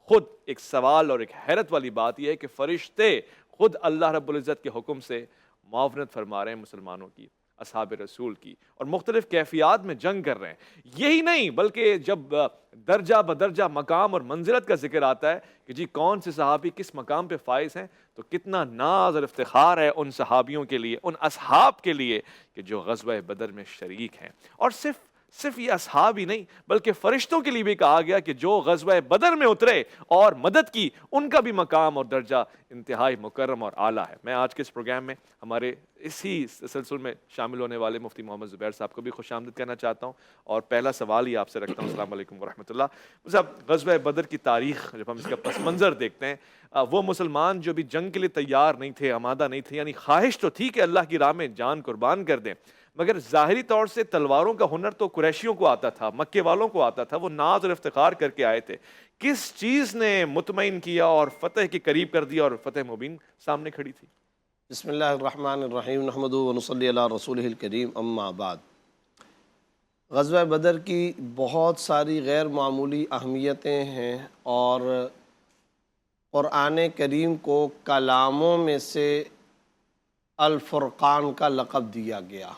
خود ایک سوال اور ایک حیرت والی بات یہ ہے کہ فرشتے خود اللہ رب العزت کے حکم سے معاونت فرما رہے ہیں مسلمانوں کی، اصحاب رسول کی، اور مختلف کیفیات میں جنگ کر رہے ہیں. یہی نہیں بلکہ جب درجہ بدرجہ مقام اور منزلت کا ذکر آتا ہے کہ جی کون سے صحابی کس مقام پہ فائز ہیں، تو کتنا ناز اور افتخار ہے ان صحابیوں کے لیے، ان اصحاب کے لیے کہ جو غزوہ بدر میں شریک ہیں. اور صرف یہ اصحاب ہی نہیں بلکہ فرشتوں کے لیے بھی کہا گیا کہ جو غزوہ بدر میں اترے اور مدد کی، ان کا بھی مقام اور درجہ انتہائی مکرم اور اعلیٰ ہے. میں آج کے اس پروگرام میں ہمارے اسی سلسلے میں شامل ہونے والے مفتی محمد زبیر صاحب کو بھی خوش آمدید کرنا چاہتا ہوں، اور پہلا سوال ہی آپ سے رکھتا ہوں. السلام علیکم ورحمۃ اللہ. صاحب، غزوہ بدر کی تاریخ جب ہم اس کا پس منظر دیکھتے ہیں، وہ مسلمان جو بھی جنگ کے لیے تیار نہیں تھے، آمادہ نہیں تھے، یعنی خواہش تو تھی کہ اللہ کی راہ میں جان قربان کر دیں، مگر ظاہری طور سے تلواروں کا ہنر تو قریشیوں کو آتا تھا، مکے والوں کو آتا تھا، وہ ناز اور افتخار کر کے آئے تھے. کس چیز نے مطمئن کیا اور فتح کے قریب کر دیا اور فتح مبین سامنے کھڑی تھی؟ بسم اللہ الرحمن الرحیم، نحمدہ ونصلی علی رسولہ الکریم، اما بعد. غزوہ بدر کی بہت ساری غیر معمولی اہمیتیں ہیں، اور قرآن کریم کو کلاموں میں سے الفرقان کا لقب دیا گیا.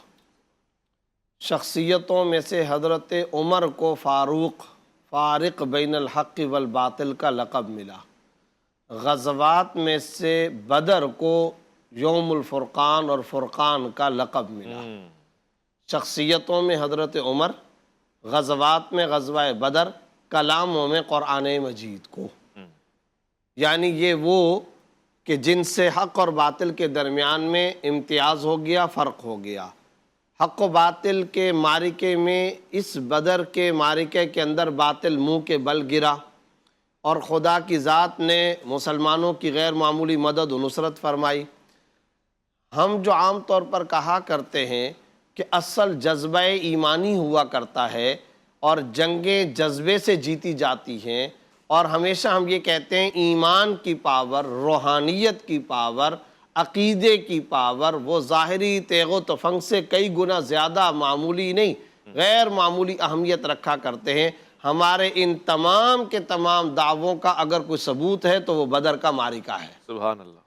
شخصیتوں میں سے حضرت عمر کو فارق بین الحق والباطل کا لقب ملا. غزوات میں سے بدر کو یوم الفرقان اور فرقان کا لقب ملا. شخصیتوں میں حضرت عمر، غزوات میں غزوہ بدر، کلاموں میں قرآن مجید کو. یعنی یہ وہ کہ جن سے حق اور باطل کے درمیان میں امتیاز ہو گیا، فرق ہو گیا. حق و باطل کے معرکے میں اس بدر کے معرکے کے اندر باطل منہ کے بل گرا، اور خدا کی ذات نے مسلمانوں کی غیر معمولی مدد و نصرت فرمائی. ہم جو عام طور پر کہا کرتے ہیں کہ اصل جذبہ ایمانی ہوا کرتا ہے اور جنگیں جذبے سے جیتی جاتی ہیں، اور ہمیشہ ہم یہ کہتے ہیں ایمان کی پاور، روحانیت کی پاور، عقیدے کی پاور وہ ظاہری تیغ و تفنگ سے کئی گنا زیادہ معمولی نہیں، غیر معمولی اہمیت رکھا کرتے ہیں. ہمارے ان تمام کے تمام دعووں کا اگر کوئی ثبوت ہے تو وہ بدر کا معرکہ ہے. سبحان اللہ.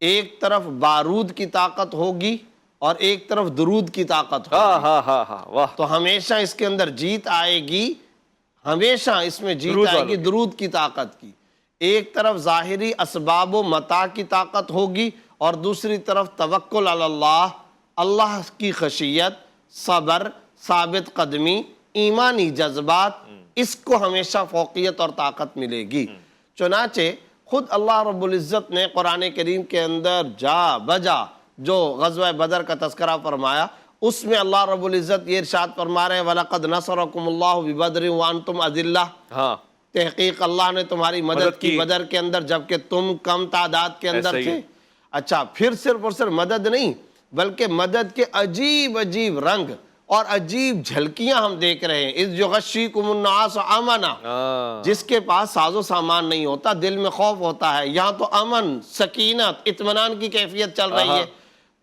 ایک طرف بارود کی طاقت ہوگی اور ایک طرف درود کی طاقت ہوگی. واہ. تو ہمیشہ اس کے اندر جیت آئے گی، ہمیشہ اس میں جیت آئے گی درود کی طاقت کی. ایک طرف ظاہری اسباب و متاع کی طاقت ہوگی، اور دوسری طرف توکل علی اللہ، اللہ کی خشیت، صبر، ثابت قدمی، ایمانی جذبات، اس کو ہمیشہ فوقیت اور طاقت ملے گی. چنانچہ خود اللہ رب العزت نے قرآن کریم کے اندر جا بجا جو غزوہ بدر کا تذکرہ فرمایا، اس میں اللہ رب العزت یہ ارشاد فرما رہے ہیں وَلَقَدْ نَصَرَكُمُ اللَّهُ بِبَدْرٍ وَأَنْتُمْ أَذِلَّةٌ. تحقیق اللہ نے تمہاری مدد کی بدر کے اندر جبکہ تم کم تعداد کے اندر تھے. اچھا، پھر صرف اور صرف مدد نہیں بلکہ مدد کے عجیب عجیب رنگ اور عجیب جھلکیاں ہم دیکھ رہے ہیں. اِذْ يُغَشِّيكُمُ النُّعَاسُ أَمَنًا، جس کے پاس ساز و سامان نہیں ہوتا دل میں خوف ہوتا ہے، یہاں تو امن، سکینت، اطمینان کی کیفیت چل رہی ہے.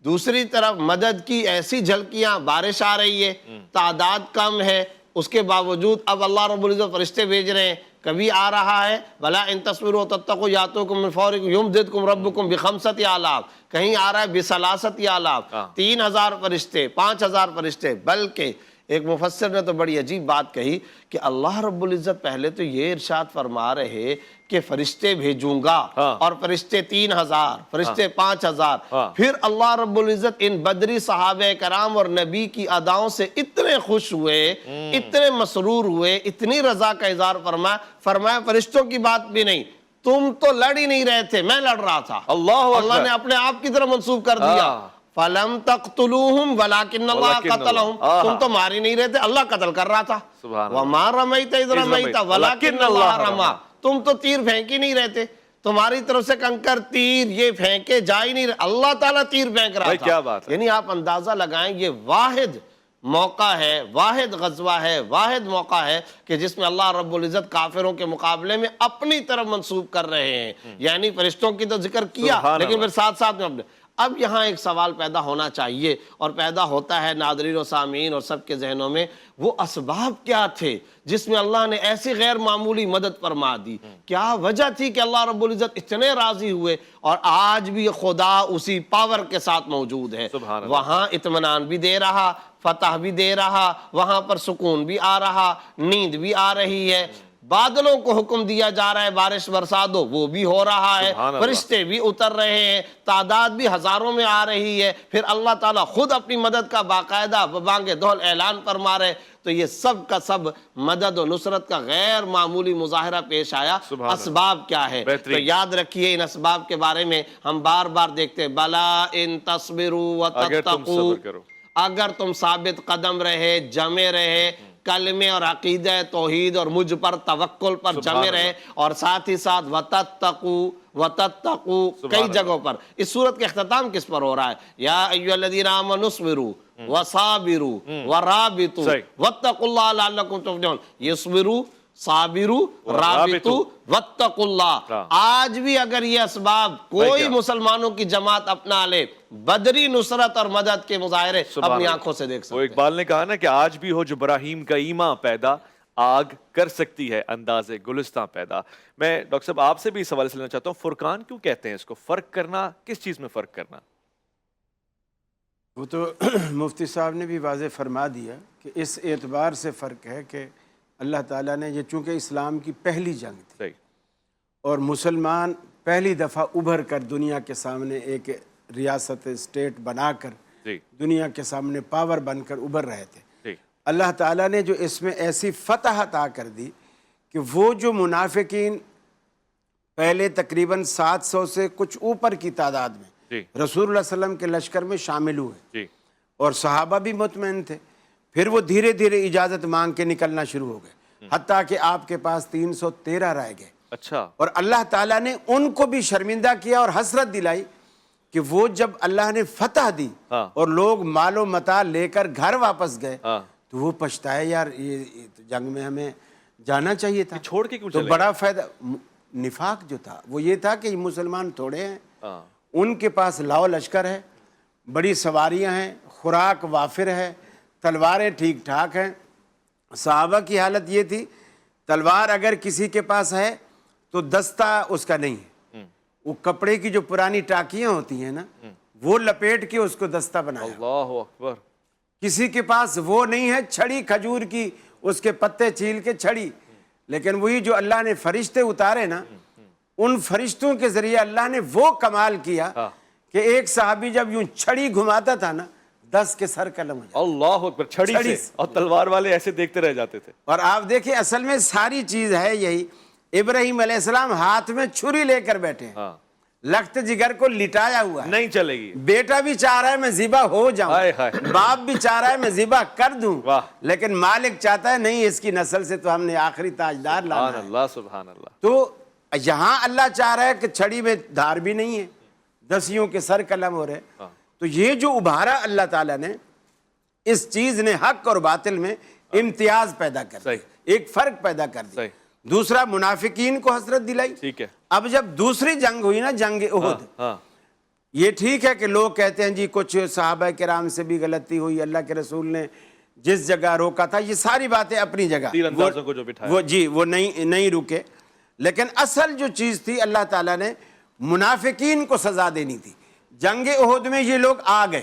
دوسری طرف مدد کی ایسی جھلکیاں، بارش آ رہی ہے، تعداد کم ہے، اس کے باوجود اب اللہ رب العزت فرشتے بھیج رہے ہیں. کبھی آ رہا ہے بھلا ان تصویروں تتقوا یاتوکم من فورکم یمددکم ربکم بخمسۃ آلاف، کہیں آ رہا ہے بثلاثۃ آلاف، 3000 فرشتے، 5000 فرشتے. بلکہ ایک مفسر نے تو بڑی عجیب بات کہی کہ اللہ رب العزت پہلے تو یہ ارشاد فرما رہے کہ فرشتے بھیجوں گا اور فرشتے 3000 فرشتے 5000 پھر اللہ رب العزت ان بدری صحابہ کرام اور نبی کی اداؤں سے اتنے خوش ہوئے، اتنے مسرور ہوئے، اتنی رضا کا اظہار فرمایا فرشتوں کی بات بھی نہیں، تم تو لڑ ہی نہیں رہے تھے، میں لڑ رہا تھا۔ اللہ نے اپنے آپ کی طرف منسوب کر دیا، فَلَمْ تَقْتُلُوهُمْ وَلَكِنَّ اللَّهَ قَتَلَهُمْ، تم تو ماری نہیں رہے تھے، اللہ قتل کر رہا تھا۔ وَمَا رَمَيْتَ إِذْ رَمَيْتَ وَلَكِنَّ اللَّهَ رَمَى، تم تو تیر پھینک ہی نہیں رہے تھے، تمہاری طرف سے کنکر تیر یہ پھینکے جا ہی نہیں رہے، اللہ تعالیٰ تیر پھینک رہا تھا۔ یعنی آپ اندازہ لگائیں یہ واحد موقع ہے، واحد غزوہ ہے، واحد موقع ہے کہ جس میں اللہ رب العزت کافروں کے مقابلے میں اپنی طرف منسوب کر رہے ہیں۔ یعنی فرشتوں کی تو ذکر کیا لیکن پھر ساتھ ساتھ میں اب یہاں ایک سوال پیدا ہونا چاہیے اور پیدا ہوتا ہے ناظرین و سامعین اور سب کے ذہنوں میں، وہ اسباب کیا تھے جس میں اللہ نے ایسی غیر معمولی مدد فرما دی؟ کیا وجہ تھی کہ اللہ رب العزت اتنے راضی ہوئے اور آج بھی خدا اسی پاور کے ساتھ موجود ہے، وہاں اطمینان بھی دے رہا، فتح بھی دے رہا، وہاں پر سکون بھی آ رہا، نیند بھی آ رہی ہے، بادلوں کو حکم دیا جا رہا ہے بارش برسا دو، وہ بھی ہو رہا ہے، فرشتے بھی اتر رہے ہیں، تعداد بھی ہزاروں میں آ رہی ہے، پھر اللہ تعالیٰ خود اپنی مدد کا باقاعدہ بانگ دہل اعلان فرما رہے، تو یہ سب کا سب مدد و نصرت کا غیر معمولی مظاہرہ پیش آیا۔ اسباب کیا ہے تو یاد رکھیے، ان اسباب کے بارے میں ہم بار بار دیکھتے ہیں، بلا ان تصبروا وتتقوا، اگر تم ثابت قدم رہے، جمے رہے، کلمے اور عقیدہ توحید اور مجھ پر توکل پر جمے رہے، اور ساتھ ہی ساتھ وتتقوا کئی جگہوں پر۔ اس صورت کا اختتام کس پر ہو رہا ہے؟ یا ایھا الذین آمنوا اصبروا وصابروا ورابطوا واتقوا اللہ لعلکم تفلحون۔ یصبروا، صابروا، رابطوا، واتقوا اللہ۔ آج بھی اگر یہ اسباب کوئی مسلمانوں کی جماعت اپنا لے، بدری نصرت اور مدد کے مظاہرے اپنی آنکھوں سے دیکھ سکتے ہیں۔ وہ اقبال نے کہا نا کہ آج بھی ہو جو براہیم کا ایماں پیدا، آگ کر سکتی ہے انداز گلستاں پیدا۔ میں ڈاکٹر صاحب آپ سے بھی اس حوالے سے لینا چاہتا ہوں، فرقان کیوں کہتے ہیں اس کو؟ فرق کرنا، کس چیز میں فرق کرنا؟ وہ تو مفتی صاحب نے بھی واضح فرما دیا کہ اس اعتبار سے فرق ہے کہ اللہ تعالیٰ نے، یہ چونکہ اسلام کی پہلی جنگ تھی اور مسلمان پہلی دفعہ ابھر کر دنیا کے سامنے ایک ریاست اسٹیٹ بنا کر دنیا کے سامنے پاور بن کر ابھر رہے تھے، اللہ تعالیٰ نے جو اس میں ایسی فتح عطا کر دی کہ وہ جو منافقین پہلے تقریباً 700 سے کچھ اوپر کی تعداد میں رسول اللہ صلی اللہ علیہ وسلم کے لشکر میں شامل ہوئے اور صحابہ بھی مطمئن تھے، پھر وہ دھیرے دھیرے اجازت مانگ کے نکلنا شروع ہو گئے، حتیٰ کہ آپ کے پاس 313 رہ گئے۔ اچھا، اور اللہ تعالیٰ نے ان کو بھی شرمندہ کیا اور حسرت دلائی کہ وہ جب اللہ نے فتح دی اور لوگ مال و متاع لے کر گھر واپس گئے تو وہ پچھتائے، یار یہ جنگ میں ہمیں جانا چاہیے تھا، چھوڑ کے کیوں تو چلے؟ بڑا فائدہ نفاق جو تھا وہ یہ تھا کہ یہ مسلمان تھوڑے ہیں، ان کے پاس لاؤ لشکر ہے، بڑی سواریاں ہیں، خوراک وافر ہے، تلواریں ٹھیک ٹھاک ہیں۔ صحابہ کی حالت یہ تھی، تلوار اگر کسی کے پاس ہے تو دستہ اس کا نہیں ہے، وہ کپڑے کی جو پرانی ٹاکیاں ہوتی ہیں نا وہ لپیٹ کے اس کو دستہ بنایا۔ اللہ اکبر۔ کسی کے پاس وہ نہیں ہے، چھڑی کھجور کی، اس کے پتے چھیل کے چھڑی، لیکن وہی جو اللہ نے فرشتے اتارے نا، ان فرشتوں کے ذریعے اللہ نے وہ کمال کیا کہ ایک صحابی جب یوں چھڑی گھماتا تھا نا 10 کے سر قلم ہو جاتا۔ اللہ اکبر، چھڑی سے، اور تلوار والے ایسے دیکھتے رہ جاتے تھے۔ اور آپ دیکھیں اصل میں ساری چیز ہے یہی، ابراہیم علیہ السلام ہاتھ میں چھری لے کر بیٹھے ہیں، لخت جگر کو لٹایا ہوا ہے، نہیں چلے گی، بیٹا بھی چاہ رہا ہے میں ذبح ہو جاؤں، باپ بھی چاہ رہا ہے میں ذبح کر دوں، لیکن مالک چاہتا ہے نہیں، اس کی نسل سے تو ہم نے آخری تاجدار لانا ہے۔ سبحان اللہ، سبحان اللہ۔ تو یہاں اللہ چاہ رہا ہے کہ چھڑی میں دھار بھی نہیں ہے، دسیوں کے سر قلم ہو رہے، تو یہ جو ابھارا اللہ تعالیٰ نے، اس چیز نے حق اور باطل میں امتیاز پیدا کر دیا، ایک فرق پیدا کر دیا۔ دوسرا، منافقین کو حسرت دلائی۔ ٹھیک ہے، اب جب دوسری جنگ ہوئی نا، جنگ احد، یہ ٹھیک ہے کہ لوگ کہتے ہیں جی کچھ صحابہ کرام سے بھی غلطی ہوئی، اللہ کے رسول نے جس جگہ روکا تھا، یہ ساری باتیں اپنی جگہ، تیر اندازوں کو جو بٹھایا، وہ جی وہ نہیں رکے، لیکن اصل جو چیز تھی اللہ تعالیٰ نے منافقین کو سزا دینی تھی۔ جنگ احد میں یہ لوگ آ گئے،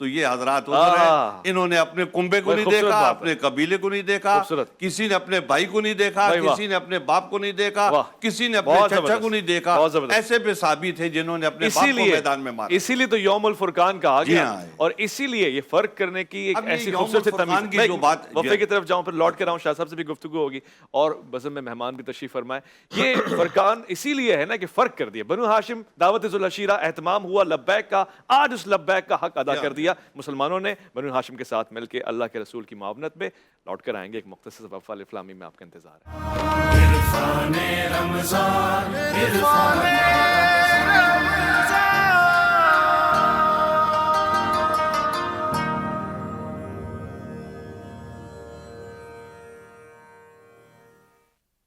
تو یہ حضرات ادھر ہیں، انہوں نے اپنے کنبے کو نہیں دیکھا، اپنے قبیلے کو نہیں دیکھا، کسی نے اپنے بھائی کو نہیں دیکھا، کسی نے اپنے باپ کو نہیں دیکھا، کسی نے اپنے چچا کو نہیں دیکھا، ایسے بے صحابی تھے جنہوں نے اپنے باپ کو میدان میں مارا. اسی لیے تو یوم الفرقان کہا گیا، اور اسی لیے یہ فرق کرنے کی ایک ایسی خوبصورت تمیز. میں وفے کی طرف جاؤں، پھر لوٹ کر آؤں، شاہ صاحب سے بھی گفتگو ہوگی اور بزم میں مہمان بھی تشریف فرمائے. یہ فرقان اسی لیے ہے نا کہ فرق کر دیا. بنو ہاشم دعوت ذوالعشیرہ اہتمام ہوا لبیک کا، آج اس لبیک کا حق ادا کر دیا مسلمانوں نے بنو ہاشم کے ساتھ مل کے اللہ کے رسول کی معاونت میں. لوٹ کر آئیں گے، ایک مختصر وقفہ الفلامی میں آپ کا انتظار ہے.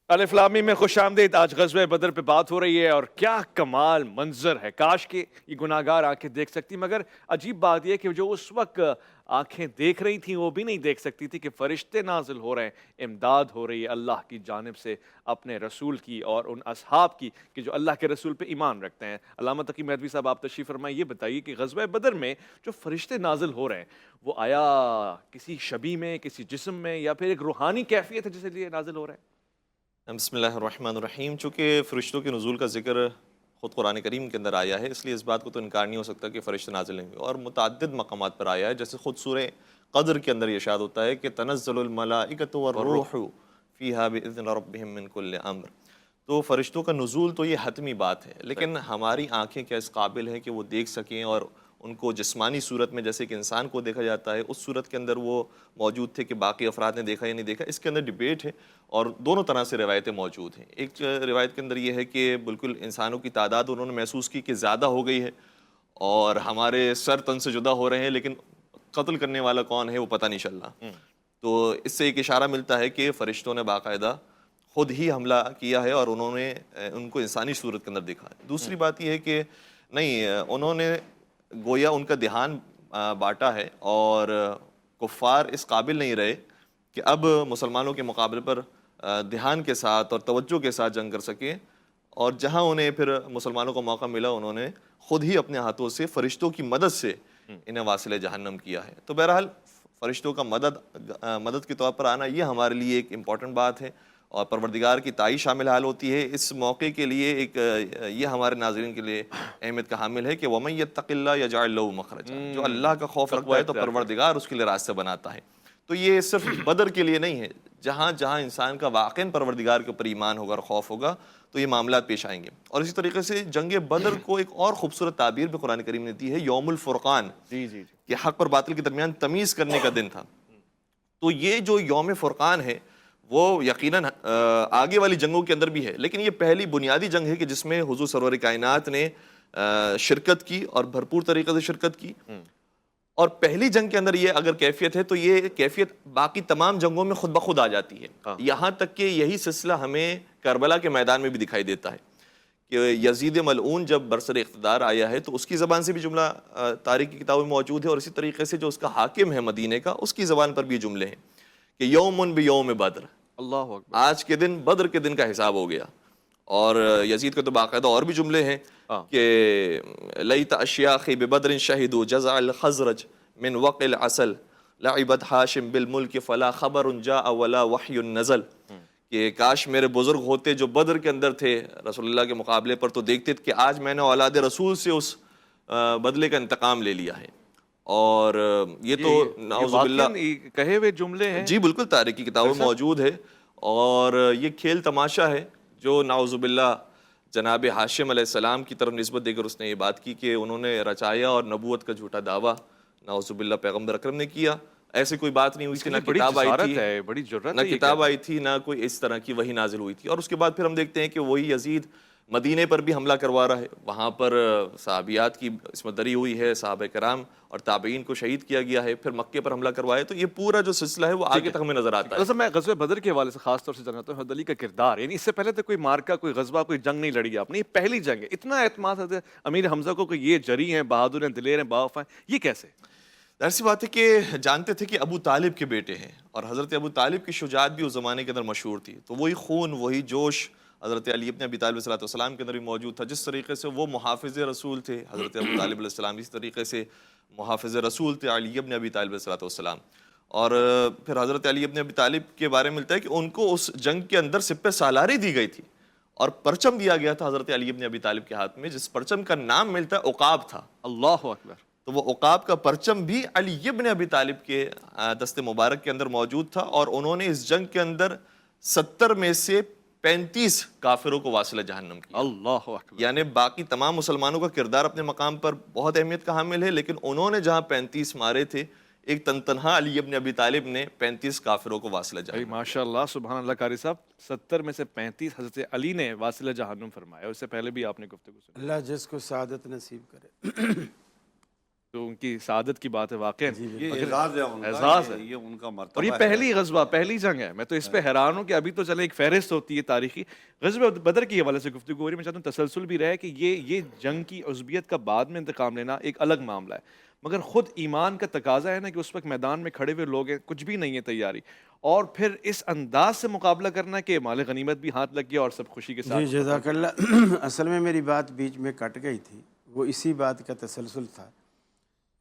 الفلامی میں خوش آمدید. آج غزوہ بدر پہ بات ہو رہی ہے اور کیا کمال منظر ہے. کاش کہ یہ گناہگار آنکھیں دیکھ سکتی، مگر عجیب بات یہ کہ جو اس وقت آنکھیں دیکھ رہی تھیں وہ بھی نہیں دیکھ سکتی تھی کہ فرشتے نازل ہو رہے ہیں، امداد ہو رہی ہے اللہ کی جانب سے اپنے رسول کی اور ان اصحاب کی کہ جو اللہ کے رسول پہ ایمان رکھتے ہیں. علامہ تقی مہدوی صاحب آپ تشریف فرمائیں، یہ بتائیے کہ غزوہ بدر میں جو فرشتے نازل ہو رہے ہیں وہ آیا کسی شبیہ میں، کسی جسم میں، یا پھر ایک روحانی کیفیت ہے جس لیے نازل ہو رہے ہیں؟ بسم اللہ الرحمن الرحیم. چونکہ فرشتوں کے نزول کا ذکر خود قرآن کریم کے اندر آیا ہے، اس لیے اس بات کو تو انکار نہیں ہو سکتا کہ فرشتے نازل ہیں، اور متعدد مقامات پر آیا ہے. جیسے خود سورہ قدر کے اندر یہ ارشاد ہوتا ہے کہ تنزل الملائکۃ والروح فیہا باذن ربہم من کل امر. تو فرشتوں کا نزول تو یہ حتمی بات ہے، لیکن ہماری آنکھیں کیا اس قابل ہیں کہ وہ دیکھ سکیں اور ان کو جسمانی صورت میں جیسے کہ انسان کو دیکھا جاتا ہے اس صورت کے اندر وہ موجود تھے کہ باقی افراد نے دیکھا یا نہیں دیکھا؟ اس کے اندر ڈیبیٹ ہے اور دونوں طرح سے روایتیں موجود ہیں. ایک روایت کے اندر یہ ہے کہ بالکل انسانوں کی تعداد انہوں نے محسوس کی کہ زیادہ ہو گئی ہے اور ہمارے سر تن سے جدا ہو رہے ہیں، لیکن قتل کرنے والا کون ہے وہ پتہ نہیں چل رہا. تو اس سے ایک اشارہ ملتا ہے کہ فرشتوں نے باقاعدہ خود ہی حملہ کیا ہے اور انہوں نے ان کو انسانی صورت کے اندر دیکھا ہے. دوسری بات یہ ہے کہ نہیں، انہوں نے گویا ان کا دھیان بانٹا ہے اور کفار اس قابل نہیں رہے کہ اب مسلمانوں کے مقابلے پر دھیان کے ساتھ اور توجہ کے ساتھ جنگ کر سکیں، اور جہاں انہیں پھر مسلمانوں کو موقع ملا انہوں نے خود ہی اپنے ہاتھوں سے فرشتوں کی مدد سے انہیں واصل جہنم کیا ہے. تو بہرحال فرشتوں کا مدد کے طور پر آنا یہ ہمارے لیے ایک امپورٹنٹ بات ہے اور پروردگار کی تعیین شامل حال ہوتی ہے. اس موقع کے لیے ایک یہ ہمارے ناظرین کے لیے اہمیت کا حامل ہے کہ وَمَن يَتَّقِ اللَّهَ يَجْعَلْ لَهُ مَخْرَجًا. جو اللہ کا خوف رکھتا ہے تو پروردگار اس کے لیے راستہ بناتا ہے. تو یہ صرف بدر کے لیے نہیں ہے، جہاں جہاں انسان کا واقعاً پروردگار کے اوپر ایمان ہوگا اور خوف ہوگا تو یہ معاملات پیش آئیں گے. اور اسی طریقے سے جنگ بدر کو ایک اور خوبصورت تعبیر بھی قرآن کریم نے دی ہے، یوم الفرقان، کہ حق اور باطل کے درمیان تمیز کرنے کا دن تھا. تو یہ جو یوم فرقان ہے وہ یقیناً آگے والی جنگوں کے اندر بھی ہے، لیکن یہ پہلی بنیادی جنگ ہے کہ جس میں حضور سرور کائنات نے شرکت کی اور بھرپور طریقے سے شرکت کی. اور پہلی جنگ کے اندر یہ اگر کیفیت ہے تو یہ کیفیت باقی تمام جنگوں میں خود بخود آ جاتی ہے. یہاں تک کہ یہی سلسلہ ہمیں کربلا کے میدان میں بھی دکھائی دیتا ہے کہ یزید ملعون جب برسر اقتدار آیا ہے تو اس کی زبان سے بھی جملہ تاریخ کی کتابوں میں موجود ہے، اور اسی طریقے سے جو اس کا حاکم ہے مدینے کا اس کی زبان پر بھی جملے ہیں کہ یوم بیوم بدر، اللہ اکبر، آج کے دن بدر کے دن کا حساب ہو گیا. اور یزید کے تو باقاعدہ اور بھی جملے ہیں کہ لیت اشیاخی ببدر شہدوا جزع الخزرج من وقع العسل لعبت ہاشم بالملک فلا خبر جاء ولا وحی نزل. کہ کاش میرے بزرگ ہوتے جو بدر کے اندر تھے رسول اللہ کے مقابلے پر، تو دیکھتے کہ آج میں نے اولاد رسول سے اس بدلے کا انتقام لے لیا ہے. اور یہ تو نعوذ باللہ کہے ہوئے جملے ہیں، جی بالکل تاریخ کی کتابوں میں موجود ہے. اور یہ کھیل تماشا ہے جو نعوذ باللہ جناب ہاشم علیہ السلام کی طرف نسبت دے کر اس نے یہ بات کی کہ انہوں نے رچایا اور نبوت کا جھوٹا دعویٰ نعوذ باللہ پیغمبر اکرم نے کیا. ایسے کوئی بات نہیں ہوئی تھی، نہ کتاب آئی تھی، بڑی جرأت نہ کتاب آئی تھی، نہ کوئی اس طرح کی وحی نازل ہوئی تھی. اور اس کے بعد پھر ہم دیکھتے ہیں کہ وہی یزید مدینے پر بھی حملہ کروا رہا ہے، وہاں پر صحابیات کی عصمت دری ہوئی ہے، صحابہ کرام اور تابعین کو شہید کیا گیا ہے، پھر مکے پر حملہ کروایا. تو یہ پورا جو سلسلہ ہے وہ آگے تک ہمیں نظر آتا ہے. میں غزوہ بدر کے حوالے سے خاص طور سے جاننا چاہتا ہوں حضرت علی کا کردار، یعنی اس سے پہلے تو کوئی مارکا، کوئی غزوہ، کوئی جنگ نہیں لڑی آپ نے، یہ پہلی جنگ ہے. اتنا اعتماد حضرت امیر حمزہ کو کہ یہ جری ہیں، بہادر ہیں، دلیر ہیں، باوفا ہیں، یہ کیسے؟ ایسی بات ہے کہ جانتے تھے کہ ابو طالب کے بیٹے ہیں، اور حضرت ابو طالب کی شجاعت بھی اس زمانے کے اندر مشہور تھی. تو وہی خون، وہی جوش حضرت علی ابن ابی طالب صلی اللہ علیہ وسلم کے اندر بھی موجود تھا. جس طریقے سے وہ محافظ رسول تھے حضرت ابو طالب علیہ السلام، اس طریقے سے محافظ رسول تھے علی ابن ابی طالب علیہ السلام. اور پھر حضرت علی ابن ابی طالب کے بارے میں ملتا ہے کہ ان کو اس جنگ کے اندر سپہ سالاری دی گئی تھی اور پرچم دیا گیا تھا حضرت علی ابن ابی طالب کے ہاتھ میں، جس پرچم کا نام ملتا ہے عقاب تھا. اللہ اکبر. تو وہ عقاب کا پرچم بھی علی ابن ابی طالب کے دست مبارک کے اندر موجود تھا، اور انہوں نے اس جنگ کے اندر 70 میں سے 35 کافروں کو واصل جہنم کیا. اللہ اکبر. یعنی باقی تمام مسلمانوں کا کردار اپنے مقام پر بہت اہمیت کا حامل ہے، لیکن انہوں نے جہاں 35 مارے تھے، ایک تنہا علی ابن ابی طالب نے 35 کافروں کو واصل جہنم. ماشاء اللہ، سبحان اللہ. قاری صاحب 70 میں سے 35 حضرت علی نے واصل جہنم فرمایا. اس سے پہلے بھی آپ نے گفتگو سنی. اللہ جس کو سعادت نصیب کرے. تو ان کی سعادت کی بات ہے واقعا. یہ اعزاز ہے ان کا، اعزاز ہے، یہ ان کا مرتبہ اور یہ ہے. پہلی غزوہ، پہلی جنگ ہے. میں تو اس پہ حیران ہوں کہ ابھی تو چلے ایک فہرست ہوتی ہے تاریخی، غزوہ بدر کے حوالے سے گفتگو ہو رہی ہے. میں چاہتا ہوں تسلسل بھی رہے کہ یہ جنگ کی عصبیت کا بعد میں انتقام لینا ایک الگ معاملہ ہے، مگر خود ایمان کا تقاضا ہے نا کہ اس وقت میدان میں کھڑے ہوئے لوگ ہیں، کچھ بھی نہیں ہے تیاری، اور پھر اس انداز سے مقابلہ کرنا کہ مال غنیمت بھی ہاتھ لگ گیا اور سب خوشی کے ساتھ. جی جزاک اللہ. اصل میں میری بات بیچ میں کٹ گئی تھی، وہ اسی بات کا تسلسل تھا.